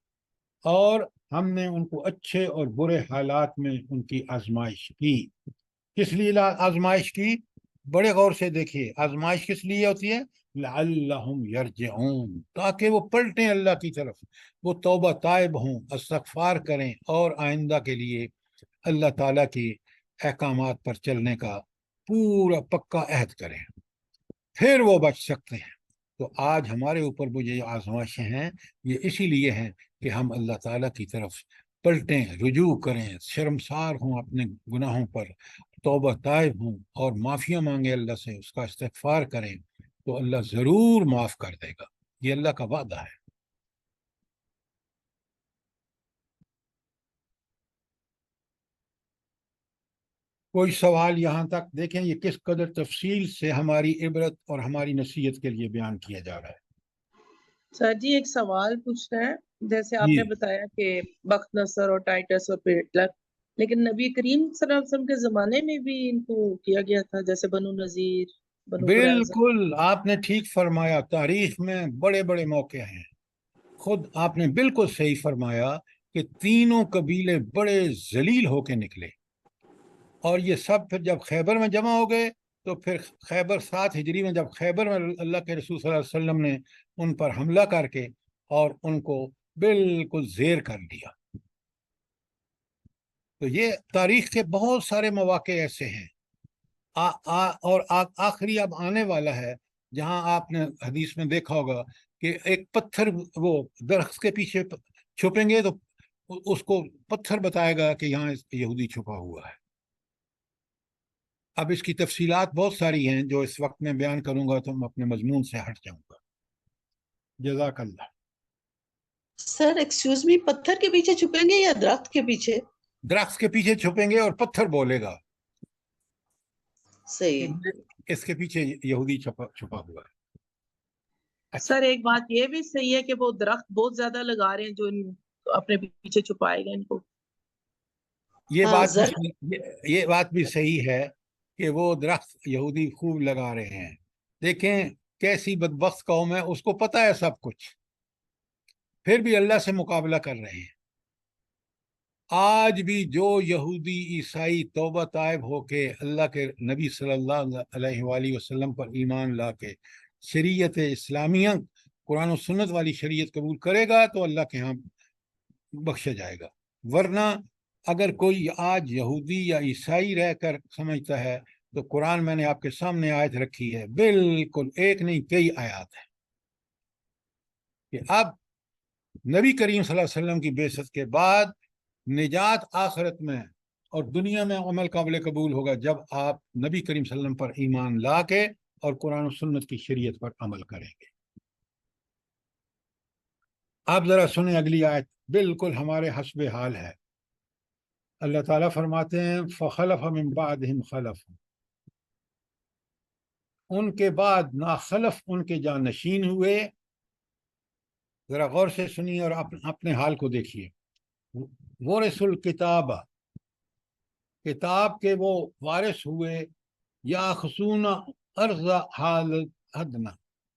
اور ہم نے ان کو اچھے اور برے حالات میں ان کی آزمائش کی. کس لیے آزمائش کی؟ بڑے غور سے دیکھیے، آزمائش کس لیے ہوتی ہے؟ لعلہم یرجعون، تاکہ وہ پلٹیں اللہ کی طرف، وہ توبہ طائب ہوں، استغفار کریں اور آئندہ کے لیے اللہ تعالیٰ کی احکامات پر چلنے کا پورا پکا عہد کریں، پھر وہ بچ سکتے ہیں. تو آج ہمارے اوپر وہ یہ آزمائشیں ہیں، یہ اسی لیے ہیں کہ ہم اللہ تعالیٰ کی طرف پلٹیں، رجوع کریں، شرمسار ہوں اپنے گناہوں پر، توبہ طائب ہوں اور معافیاں مانگیں اللہ سے، اس کا استغفار کریں، تو اللہ ضرور معاف کر دے گا. یہ اللہ کا وعدہ ہے. کوئی سوال یہاں تک؟ دیکھیں یہ کس قدر تفصیل سے ہماری عبرت اور ہماری نصیحت کے لیے بیان کیا جا رہا ہے. سر جی ایک سوال پوچھنا ہے. جیسے آپ جی. نے بتایا کہ بخت نصر اور ٹائٹس اور ہٹلر، لیکن نبی کریم صلی اللہ علیہ وسلم کے زمانے میں بھی ان کو کیا گیا تھا، جیسے بنو نذیر، بنو قریظہ. بالکل آپ نے ٹھیک فرمایا، تاریخ میں بڑے بڑے موقع ہیں. خود آپ نے بالکل صحیح فرمایا کہ تینوں قبیلے بڑے ذلیل ہو کے نکلے، اور یہ سب پھر جب خیبر میں جمع ہو گئے تو پھر خیبر 7 ہجری میں جب خیبر میں اللہ کے رسول صلی اللہ علیہ وسلم نے ان پر حملہ کر کے اور ان کو بالکل زیر کر لیا. تو یہ تاریخ کے بہت سارے مواقع ایسے ہیں. اور آخری اب آنے والا ہے جہاں آپ نے حدیث میں دیکھا ہوگا کہ ایک پتھر وہ درخت کے پیچھے چھپیں گے تو اس کو پتھر بتائے گا کہ یہاں یہودی چھپا ہوا ہے. اب اس کی تفصیلات بہت ساری ہیں جو اس وقت میں بیان کروں گا تو میں اپنے مضمون سے ہٹ جاؤں گا. جزاک اللہ. سر ایکسکیوز می، پتھر کے پیچھے چھپیں گے یا درخت کے پیچھے؟ درخت کے پیچھے چھپیں گے اور پتھر بولے گا صحیح. اس کے پیچھے یہودی چھپا ہوا ہے. سر ایک بات یہ بھی صحیح ہے کہ وہ درخت بہت زیادہ لگا رہے ہیں جو اپنے پیچھے چھپائے گا ان کو. یہ ہاں، یہ بات بھی صحیح ہے کہ وہ درخت یہودی خوب لگا رہے ہیں. دیکھیں کیسی بدبخت قوم ہے، اس کو پتہ ہے سب کچھ، پھر بھی اللہ سے مقابلہ کر رہے ہیں. آج بھی جو یہودی عیسائی توبہ طائب ہو کے اللہ کے نبی صلی اللہ علیہ وآلہ وسلم پر ایمان لا کے شریعت اسلامیہ قرآن و سنت والی شریعت قبول کرے گا تو اللہ کے ہاں بخشا جائے گا. ورنہ اگر کوئی آج یہودی یا عیسائی رہ کر سمجھتا ہے تو قرآن میں نے آپ کے سامنے آیت رکھی ہے، بالکل ایک نہیں کئی آیات ہیں کہ اب نبی کریم صلی اللہ علیہ وسلم کی بعثت کے بعد نجات آخرت میں اور دنیا میں عمل قابل قبول ہوگا جب آپ نبی کریم صلی اللہ علیہ وسلم پر ایمان لا کے اور قرآن و سنت کی شریعت پر عمل کریں گے. آپ ذرا سنیں اگلی آیت، بالکل ہمارے حسب حال ہے. اللہ تعالیٰ فرماتے ہیں فَخَلَفَ مِن بَعْدِهِمْ خَلَفٌ، ان کے بعد ناخلف ان کے جانشین ہوئے. ذرا غور سے سنیے اور اپنے حال کو دیکھیے. وارث الکتاب، کتاب کے وہ وارث ہوئے، یاخذون ارض هذا الادنى،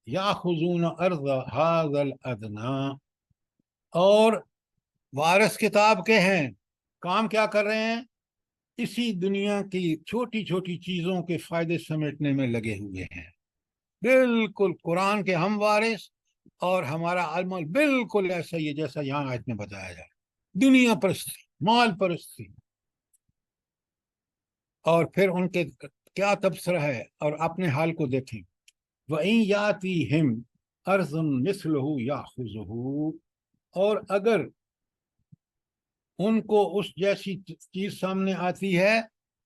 یاخذون ارض هذا الادنى، اور وارث کتاب کے ہیں، کام کیا کر رہے ہیں؟ اسی دنیا کی چھوٹی چھوٹی چیزوں کے فائدے سمیٹنے میں لگے ہوئے ہیں. بالکل قرآن کے ہم وارث، اور ہمارا عمل بالکل ایسا ہی ہے جیسا یہاں آیت میں بتایا جائے، دنیا پرستی، مال پرستی. اور پھر ان کے کیا تبصرہ ہے، اور اپنے حال کو دیکھیں. وَإِن يَأْتِهِمْ أَرْضٌ مِثْلُهُ يَأْخُذُهُ، اور اگر ان کو اس جیسی چیز سامنے آتی ہے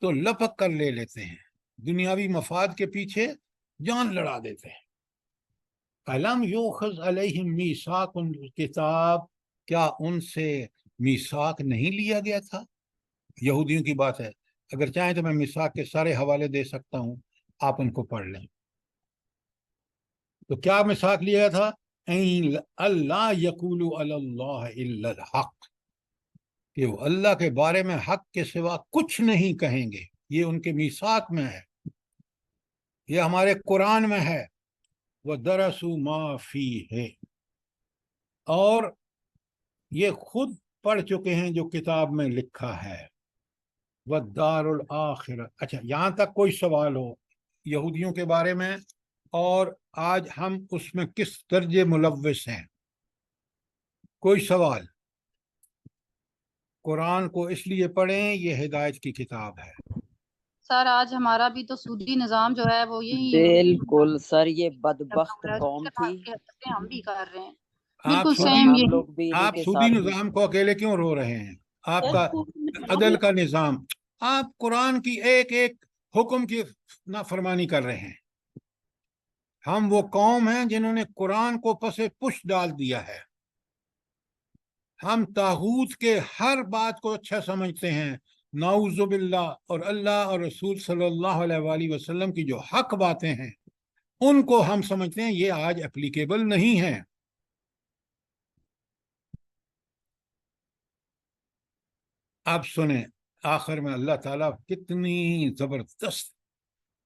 تو لپک کر لے لیتے ہیں، دنیاوی مفاد کے پیچھے جان لڑا دیتے ہیں. أَلَمْ يُؤْخَذْ عَلَيْهِمْ مِيثَاقُ الْكِتَابِ، کیا ان سے میثاق نہیں لیا گیا تھا؟ یہودیوں کی بات ہے، اگر چاہیں تو میں میثاق کے سارے حوالے دے سکتا ہوں، آپ ان کو پڑھ لیں. تو کیا میثاق لیا تھا؟ اللہ یقولوا علی اللہ الا الحق، کہ وہ اللہ کے بارے میں حق کے سوا کچھ نہیں کہیں گے. یہ ان کے میثاق میں ہے، یہ ہمارے قرآن میں ہے. وَدَرَسُوا مَا فِيهِ، اور یہ خود پڑھ چکے ہیں جو کتاب میں لکھا ہے، والدار الآخرہ۔ اچھا، یہاں تک کوئی سوال ہو یہودیوں کے بارے میں، اور آج ہم اس میں کس درجے ملوث ہیں؟ کوئی سوال؟ قرآن کو اس لیے پڑھیں، یہ ہدایت کی کتاب ہے۔ سر آج ہمارا بھی تو سودی نظام جو ہے وہ یہی بالکل سر، یہ بدبخت قوم تھی، ہم بھی کر رہے ہیں آپ بالکل سودی سیم ہم یہی۔ لوگ بھی انہی آپ کے سودی ساتھ ہیں۔ نظام کو اکیلے کیوں رو رہے ہیں؟ آپ سر کا وہ عدل کا نظام، آپ قرآن کی ایک ایک حکم کی نافرمانی کر رہے ہیں۔ ہم وہ قوم ہیں جنہوں نے قرآن کو پس پش ڈال دیا ہے۔ ہم طاغوت کے ہر بات کو اچھا سمجھتے ہیں، نعوذ باللہ، اور اللہ اور رسول صلی اللہ علیہ وآلہ وسلم کی جو حق باتیں ہیں ان کو ہم سمجھتے ہیں یہ آج اپلیکیبل نہیں ہیں۔ اب سنیں، آخر میں اللہ تعالیٰ کتنی زبردست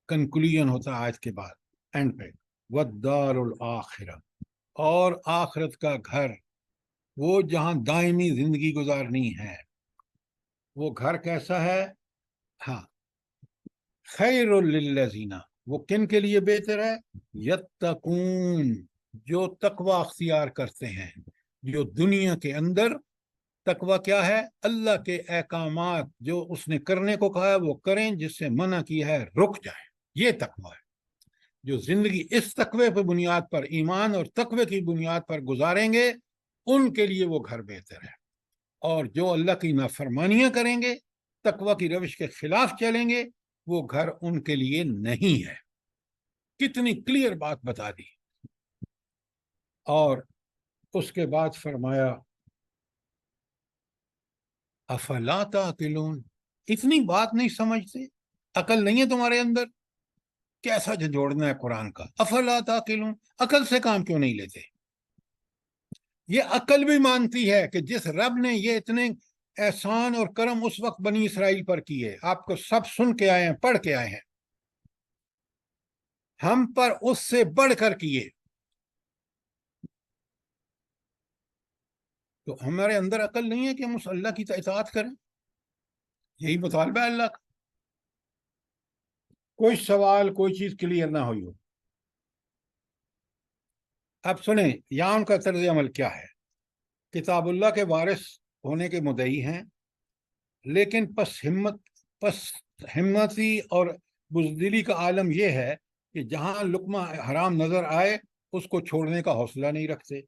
کنکلوژن ہوتا ہے آیت کے بعد اینڈ پہ، والدار الآخرہ، اور آخرت کا گھر، وہ جہاں دائمی زندگی گزارنی ہے، وہ گھر کیسا ہے؟ ہاں، خیر للذین، وہ کن کے لیے بہتر ہے؟ یتقون، جو تقوی اختیار کرتے ہیں، جو دنیا کے اندر تقوی کیا ہے؟ اللہ کے احکامات جو اس نے کرنے کو کہا ہے وہ کریں، جس سے منع کیا ہے رک جائیں، یہ تقوی ہے۔ جو زندگی اس تقوی پہ بنیاد پر، ایمان اور تقوی کی بنیاد پر گزاریں گے، ان کے لیے وہ گھر بہتر ہے۔ اور جو اللہ کی نافرمانیاں کریں گے، تقوی کی روش کے خلاف چلیں گے، وہ گھر ان کے لیے نہیں ہے۔ کتنی کلیئر بات بتا دی۔ اور اس کے بعد فرمایا افلا تعقلون، اتنی بات نہیں سمجھتے؟ عقل نہیں ہے تمہارے اندر؟ کیسا جھنجھوڑنا ہے قرآن کا، افلا تعقلون، عقل سے کام کیوں نہیں لیتے؟ یہ عقل بھی مانتی ہے کہ جس رب نے یہ اتنے احسان اور کرم اس وقت بنی اسرائیل پر کیے، آپ کو سب سن کے آئے ہیں، پڑھ کے آئے ہیں، ہم پر اس سے بڑھ کر کیے، تو ہمارے اندر عقل نہیں ہے کہ ہم اس اللہ کی اطاعت کریں؟ یہی مطالبہ ہے اللہ کا۔ کوئی سوال، کوئی چیز کلیئر نہ ہوئی ہو؟ اب سنیں یہاں ان کا طرز عمل کیا ہے۔ کتاب اللہ کے وارث ہونے کے مدعی ہیں، لیکن پس ہمتی اور بزدلی کا عالم یہ ہے کہ جہاں لقمہ حرام نظر آئے اس کو چھوڑنے کا حوصلہ نہیں رکھتے،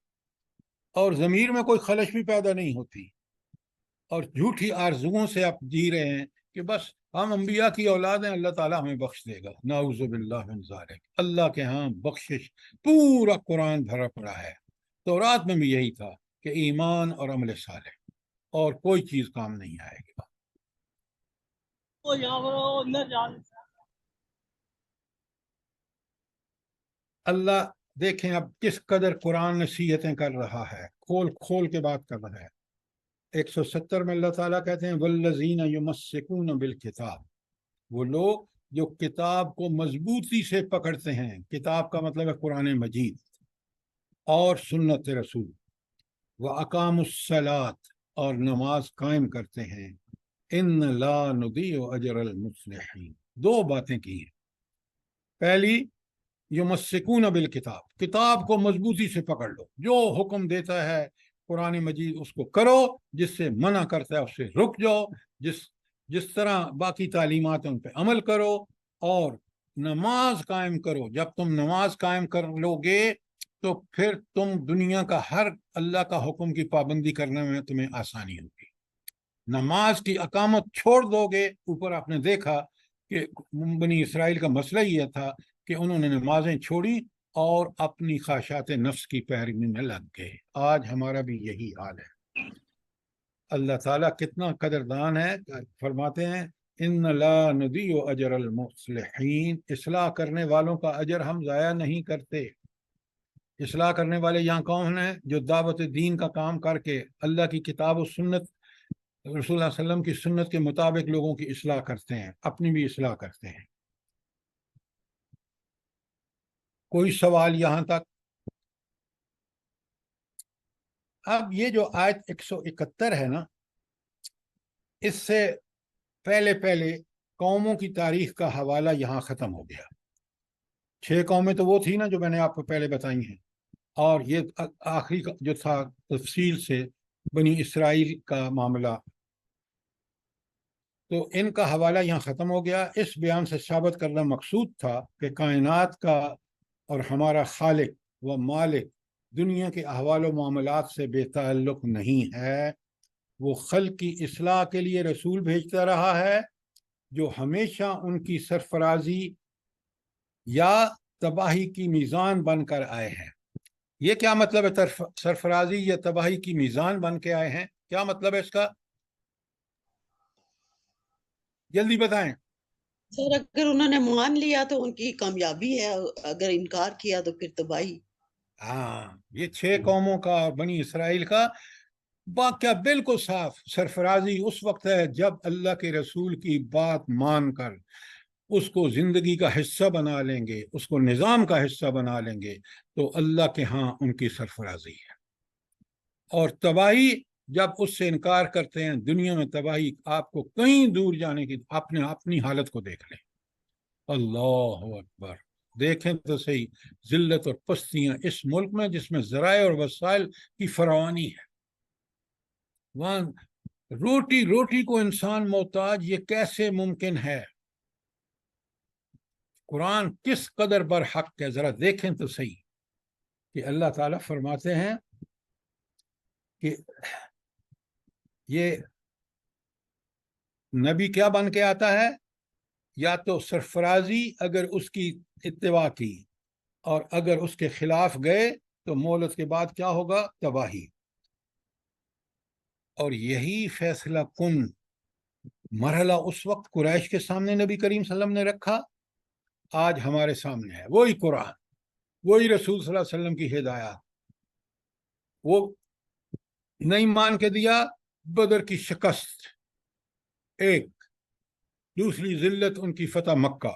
اور ضمیر میں کوئی خلش بھی پیدا نہیں ہوتی، اور جھوٹی آرزوؤں سے آپ جی رہے ہیں کہ بس ہم انبیاء کی اولاد ہیں، اللہ تعالیٰ ہمیں بخش دے گا۔ نعوذ باللہ من ذالک، اللہ کے ہاں بخشش پورا قرآن بھرا پڑا ہے۔ تورات میں بھی یہی تھا کہ ایمان اور عمل صالح، اور کوئی چیز کام نہیں آئے گی۔ اللہ دیکھیں اب کس قدر قرآن نصیحتیں کر رہا ہے، کھول کھول کے بات کر رہا ہے۔ 170 میں اللہ تعالیٰ کہتے ہیں والذین یمسکون بالکتاب، وہ لوگ جو کتاب کو مضبوطی سے پکڑتے ہیں، کتاب کا مطلب ہے قرآن مجید اور سنت رسول، وَأَقَامُوا الصَّلَاةَ، اور نماز قائم کرتے ہیں، ان لا نضیع اجر المصلحین، دو باتیں کی ہیں۔ پہلی، یمسکون بالکتاب، کتاب کو مضبوطی سے پکڑ لو، جو حکم دیتا ہے قرآن مجید اس کو کرو، جس سے منع کرتا ہے اس سے رک جاؤ، جس طرح باقی تعلیمات ان پہ عمل کرو، اور نماز قائم کرو۔ جب تم نماز قائم کر لو گے تو پھر تم دنیا کا ہر اللہ کا حکم کی پابندی کرنے میں تمہیں آسانی ہوگی۔ نماز کی اقامت چھوڑ دو گے، اوپر آپ نے دیکھا کہ بنی اسرائیل کا مسئلہ یہ تھا کہ انہوں نے نمازیں چھوڑی اور اپنی خواہشات نفس کی پیروی میں لگ گئے۔ آج ہمارا بھی یہی حال ہے۔ اللہ تعالیٰ کتنا قدردان ہے، فرماتے ہیں ان لا نضیع اجر المصلحین، اصلاح کرنے والوں کا اجر ہم ضائع نہیں کرتے۔ اصلاح کرنے والے یہاں کون ہیں؟ جو دعوت دین کا کام کر کے اللہ کی کتاب و سنت، رسول اللہ صلی اللہ علیہ وسلم کی سنت کے مطابق لوگوں کی اصلاح کرتے ہیں، اپنی بھی اصلاح کرتے ہیں۔ کوئی سوال یہاں تک؟ اب یہ جو آیت 171 ہے نا، اس سے پہلے قوموں کی تاریخ کا حوالہ یہاں ختم ہو گیا. 6 قومیں تو وہ تھی نا جو میں نے آپ کو پہلے بتائی ہیں، اور یہ آخری جو تھا تفصیل سے بنی اسرائیل کا معاملہ، تو ان کا حوالہ یہاں ختم ہو گیا. اس بیان سے ثابت کرنا مقصود تھا کہ کائنات کا اور ہمارا خالق و مالک دنیا کے احوال و معاملات سے بے تعلق نہیں ہے. وہ خلق کی اصلاح کے لیے رسول بھیجتا رہا ہے جو ہمیشہ ان کی سرفرازی یا تباہی کی میزان بن کر آئے ہیں. یہ کیا مطلب ہے سرفرازی یا تباہی کی میزان بن کے آئے ہیں؟ کیا مطلب ہے اس کا؟ جلدی بتائیں. سر اگر انہوں نے مان لیا تو ان کی کامیابی ہے، اگر انکار کیا تو پھر تباہی. ہاں، یہ 6 قوموں کا اور بنی اسرائیل کا واقعہ بالکل صاف. سرفرازی اس وقت ہے جب اللہ کے رسول کی بات مان کر اس کو زندگی کا حصہ بنا لیں گے، اس کو نظام کا حصہ بنا لیں گے، تو اللہ کے ہاں ان کی سرفرازی ہے. اور تباہی جب اس سے انکار کرتے ہیں، دنیا میں تباہی آپ کو کہیں دور جانے کی، اپنی حالت کو دیکھ لیں. اللہ اکبر. دیکھیں تو صحیح ذلت اور پستیاں اس ملک میں جس میں ذرائع اور وسائل کی فراوانی ہے. وہاں روٹی کو انسان محتاج، یہ کیسے ممکن ہے؟ قرآن کس قدر برحق ہے، ذرا دیکھیں تو صحیح کہ اللہ تعالیٰ فرماتے ہیں کہ یہ نبی کیا بن کے آتا ہے؟ یا تو سرفرازی اگر اس کی اتباع کی، اور اگر اس کے خلاف گئے تو مہلت کے بعد کیا ہوگا؟ تباہی. اور یہی فیصلہ کن مرحلہ اس وقت قریش کے سامنے نبی کریم صلی اللہ علیہ وسلم نے رکھا، آج ہمارے سامنے ہے. وہی قرآن، وہی رسول صلی اللہ علیہ وسلم کی ہدایات. وہ نہیں مان کے دیا، بدر کی شکست ایک، دوسری ذلت ان کی فتح مکہ.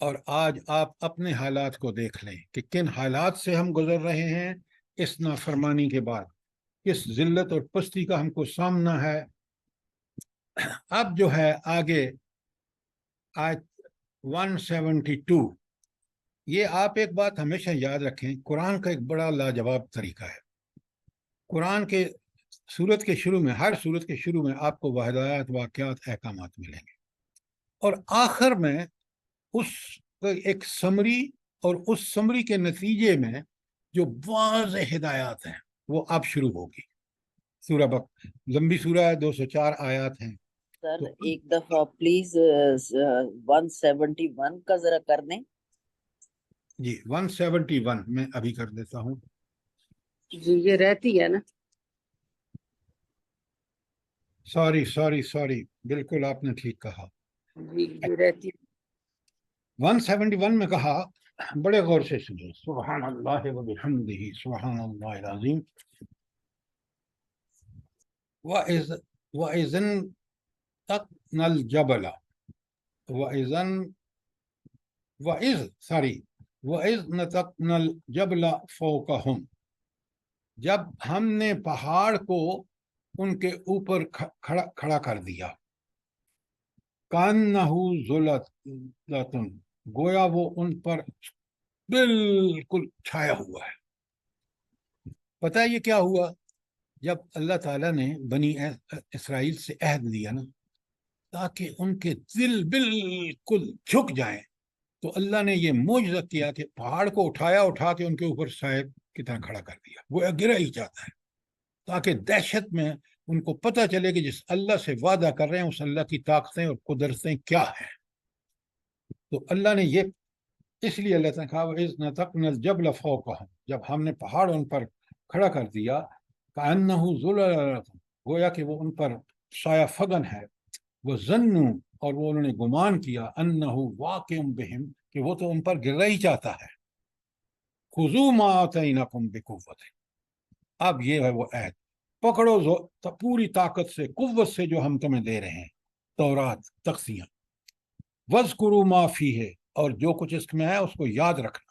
اور آج آپ اپنے حالات کو دیکھ لیں کہ کن حالات سے ہم گزر رہے ہیں اس نافرمانی کے بعد، کس ذلت اور پستی کا ہم کو سامنا ہے. اب جو ہے آگے آیت 172، یہ آپ ایک بات ہمیشہ یاد رکھیں، قرآن کا ایک بڑا لاجواب طریقہ ہے. قرآن کے سورت کے شروع میں، ہر سورت کے شروع میں آپ کو ہدایات، واقعات، احکامات ملیں گے، اور آخر میں اس ایک سمری، اور اس سمری کے نتیجے میں جو واضح ہدایات ہیں وہ اب شروع ہوگی. سورہ لمبی سورہ ہے، 204 آیات ہیں. سر ایک دفعہ پلیز 171 کا ذرا کر دیں. جی 171 میں ابھی کر دیتا ہوں. جی یہ رہتی ہے نا. سوری بالکل آپ نے ٹھیک کہا. جی یہ رہتی ہے. 171 میں کہا، بڑے غور سے سنیں، سبحان اللہ و بحمدہ سبحان اللہ العظیم. وَإِذْ نَتَقْنَا الْجَبَلَ وَإِذْ نَتَقْنَا الْجَبْلَ فَوْقَهُمْ، جب ہم نے پہاڑ کو ان کے اوپر کھڑا کر دیا. كَأَنَّهُ ظُلَّةٌ، گویا وہ ان پر بالکل چھایا ہوا ہے. پتہ ہے یہ کیا ہوا؟ جب اللہ تعالیٰ نے بنی اسرائیل سے عہد لیا نا تاکہ ان کے دل بالکل جھک جائیں، تو اللہ نے یہ معجزہ کیا کہ پہاڑ کو اٹھا کے ان کے اوپر سائے کی طرح کھڑا کر دیا. وہ گرا ہی جاتا ہے، تاکہ دہشت میں ان کو پتہ چلے کہ جس اللہ سے وعدہ کر رہے ہیں اس اللہ کی طاقتیں اور قدرتیں کیا ہیں. تو اللہ نے یہ اس لیے اللہ تعالیٰ کہا وَإِذْ نَتَقْنَا الْجَبْلَ فَوْقَهُمْ، جب ہم نے پہاڑ ان پر کھڑا کر دیا، كَأَنَّهُ ظُلَّةٌ، گویا کہ وہ ان پر سایہ فگن ہے. وَظَنُّوا، اور وہ انہوں نے گمان کیا، أَنَّهُ وَاقِعٌ بِهِمْ، کہ وہ تو ان پر گرنا ہی چاہتا ہے. خُذُوا مَا آتَيْنَاكُمْ بِقُوَّةٍ، اب یہ ہے وہ عہد، پکڑو پوری طاقت سے، قوت سے جو ہم تمہیں دے رہے ہیں، تورات، تختیاں. وَاذْكُرُوا مَا فِيهِ، اور جو کچھ اس میں ہے اس کو یاد رکھنا.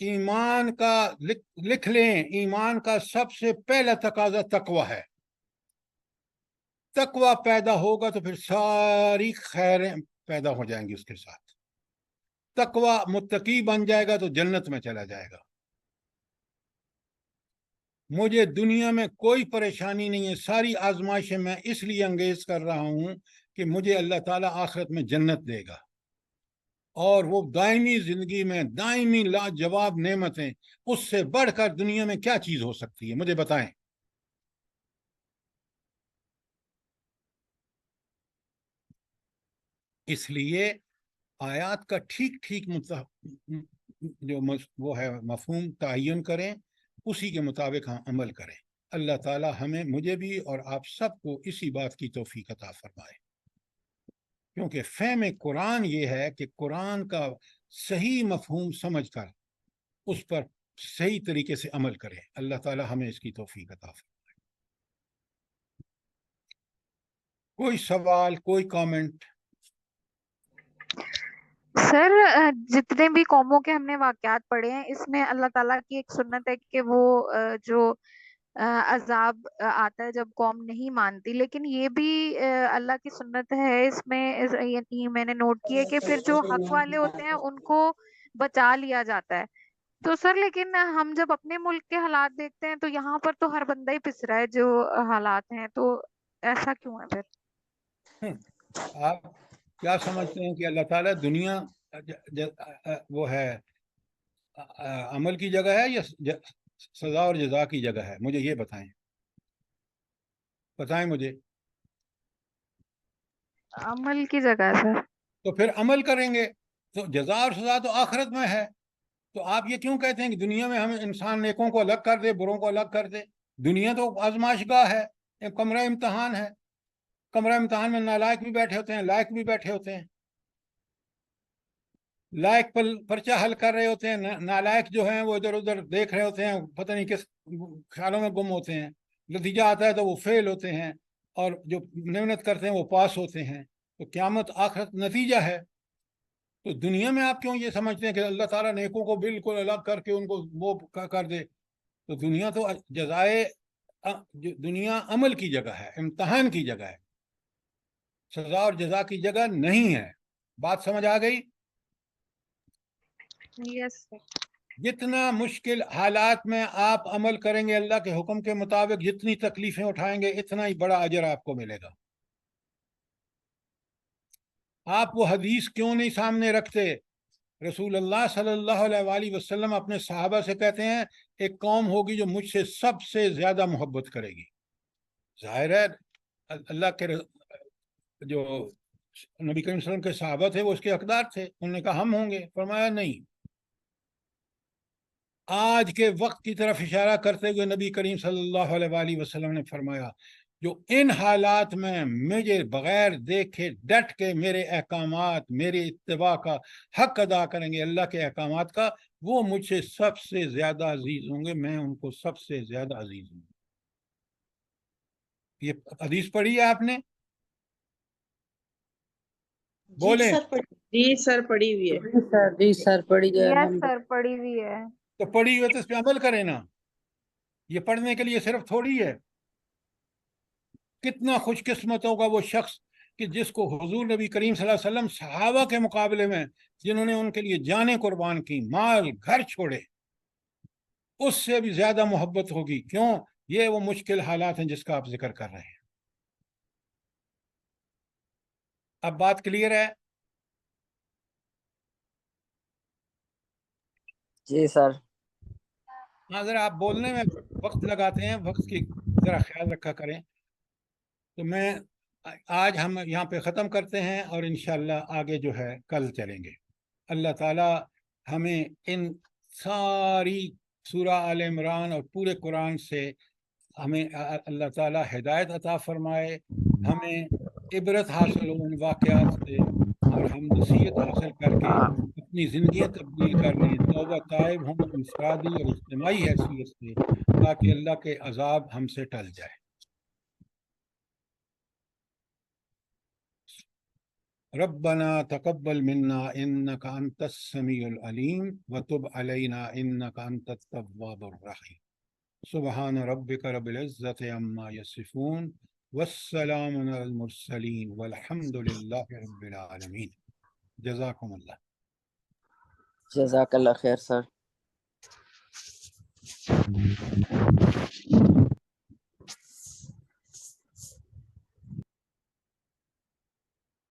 ایمان کا لکھ لیں، ایمان کا سب سے پہلا تقاضا تقوی ہے. تقوی پیدا ہوگا تو پھر ساری خیریں پیدا ہو جائیں گی اس کے ساتھ. تقوی متقی بن جائے گا تو جنت میں چلا جائے گا. مجھے دنیا میں کوئی پریشانی نہیں ہے، ساری آزمائشیں میں اس لیے انگیز کر رہا ہوں کہ مجھے اللہ تعالیٰ آخرت میں جنت دے گا، اور وہ دائمی زندگی میں دائمی لاجواب نعمتیں، اس سے بڑھ کر دنیا میں کیا چیز ہو سکتی ہے؟ مجھے بتائیں. اس لیے آیات کا ٹھیک جو وہ ہے مفہوم تعین کریں، اسی کے مطابق ہم عمل کریں. اللہ تعالی ہمیں، مجھے بھی اور آپ سب کو اسی بات کی توفیق عطا فرمائے، کیونکہ فہم قرآن یہ ہے کہ قرآن کا صحیح مفہوم سمجھ کر اس پر صحیح طریقے سے عمل کریں. اللہ تعالی ہمیں اس کی توفیق عطا فرمائے. کوئی سوال، کوئی کامنٹ؟ سر جتنے بھی قوموں کے ہم نے واقعات پڑھے ہیں، اس میں اللہ تعالیٰ کی ایک سنت ہے کہ وہ جو عذاب آتا ہے جب قوم نہیں مانتی، لیکن یہ بھی اللہ کی سنت ہے اس میں، یعنی میں نے نوٹ کیا کہ پھر جو حق والے ہوتے ہیں ان کو بچا لیا جاتا ہے. تو سر لیکن ہم جب اپنے ملک کے حالات دیکھتے ہیں تو یہاں پر تو ہر بندہ ہی پس رہا ہے جو حالات ہیں، تو ایسا کیوں ہے پھر؟ آپ کیا سمجھتے ہیں کہ اللہ تعالیٰ دنیا وہ ہے عمل کی جگہ ہے یا سزا اور جزا کی جگہ ہے؟ مجھے یہ بتائیں مجھے. عمل کی جگہ ہے سر. تو پھر عمل کریں گے تو جزا اور سزا تو آخرت میں ہے. تو آپ یہ کیوں کہتے ہیں کہ دنیا میں ہم انسان نیکوں کو الگ کر دے، بروں کو الگ کر دے؟ دنیا تو آزمائش گاہ ہے، ایک کمرہ امتحان ہے. کمرہ امتحان میں نالائق بھی بیٹھے ہوتے ہیں، لائق بھی بیٹھے ہوتے ہیں. لائق پرچہ حل کر رہے ہوتے ہیں، نالائق جو ہیں وہ ادھر ادھر دیکھ رہے ہوتے ہیں، پتہ نہیں کس خیالوں میں گم ہوتے ہیں. نتیجہ آتا ہے تو وہ فیل ہوتے ہیں، اور جو محنت کرتے ہیں وہ پاس ہوتے ہیں. تو قیامت آخرت نتیجہ ہے. تو دنیا میں آپ کیوں یہ سمجھتے ہیں کہ اللہ تعالیٰ نیکوں کو بالکل الگ کر کے ان کو وہ کر دے؟ تو دنیا تو جزائے، دنیا عمل کی جگہ ہے، امتحان کی جگہ ہے، سزا اور جزا کی جگہ نہیں ہے. بات سمجھ آ گئی؟ یس سر. جتنا مشکل حالات میں آپ عمل کریں گے اللہ کے حکم کے مطابق، جتنی تکلیفیں اٹھائیں گے، اتنا ہی بڑا اجر آپ کو ملے گا. آپ وہ حدیث کیوں نہیں سامنے رکھتے؟ رسول اللہ صلی اللہ علیہ وآلہ وسلم اپنے صحابہ سے کہتے ہیں ایک قوم ہوگی جو مجھ سے سب سے زیادہ محبت کرے گی. ظاہر ہے اللہ کے جو نبی کریم صلی اللہ علیہ وسلم کے صحابہ تھے وہ اس کے حقدار تھے. انہوں نے کہا ہم ہوں گے. فرمایا نہیں. آج کے وقت کی طرف اشارہ کرتے ہوئے نبی کریم صلی اللہ علیہ وآلہ وسلم نے فرمایا جو ان حالات میں مجھے بغیر دیکھے ڈٹ کے میرے احکامات، میرے اتباع کا حق ادا کریں گے، اللہ کے احکامات کا، وہ مجھ سے سب سے زیادہ عزیز ہوں گے، میں ان کو سب سے زیادہ عزیز ہوں. یہ حدیث پڑھی ہے آپ نے؟ بولیں. جی سر پڑھی ہوئی ہے. جی سر پڑھی جائے. یس سر پڑھی ہوئی ہے. تو پڑھی ہوئی تو اس پہ عمل کریں نا. یہ پڑھنے کے لیے صرف تھوڑی ہے. کتنا خوش قسمت ہوگا وہ شخص کہ جس کو حضور نبی کریم صلی اللہ علیہ وسلم صحابہ کے مقابلے میں جنہوں نے ان کے لیے جانیں قربان کی، مال گھر چھوڑے، اس سے بھی زیادہ محبت ہوگی. کیوں؟ یہ وہ مشکل حالات ہیں جس کا آپ ذکر کر رہے ہیں. اب بات کلیئر ہے؟ جی سر. ہاں، ذرا آپ بولنے میں وقت لگاتے ہیں، وقت کی ذرا خیال رکھا کریں. تو میں آج ہم یہاں پہ ختم کرتے ہیں اور انشاءاللہ آگے جو ہے کل چلیں گے. اللہ تعالی ہمیں ان ساری سورہ آل عمران اور پورے قرآن سے ہمیں اللہ تعالی ہدایت عطا فرمائے، ہمیں عبرت حاصل ہو ان واقعات سے، اور ہم نصیحت حاصل کر کے اپنی زندگیاں تبدیل کر لیں، توبہ طائب ہوں انفرادی اور اجتماعی حیثیت سے، تاکہ اللہ کے عذاب ہم سے ٹل جائے. ربنا تقبل منا إنك أنت السميع العليم وتب علينا إنك أنت التواب الرحيم سبحان ربك رب العزة عما يصفون والسلام على المرسلين والحمد لله رب العالمين جزاكم الله. جزاک اللہ خیر سر.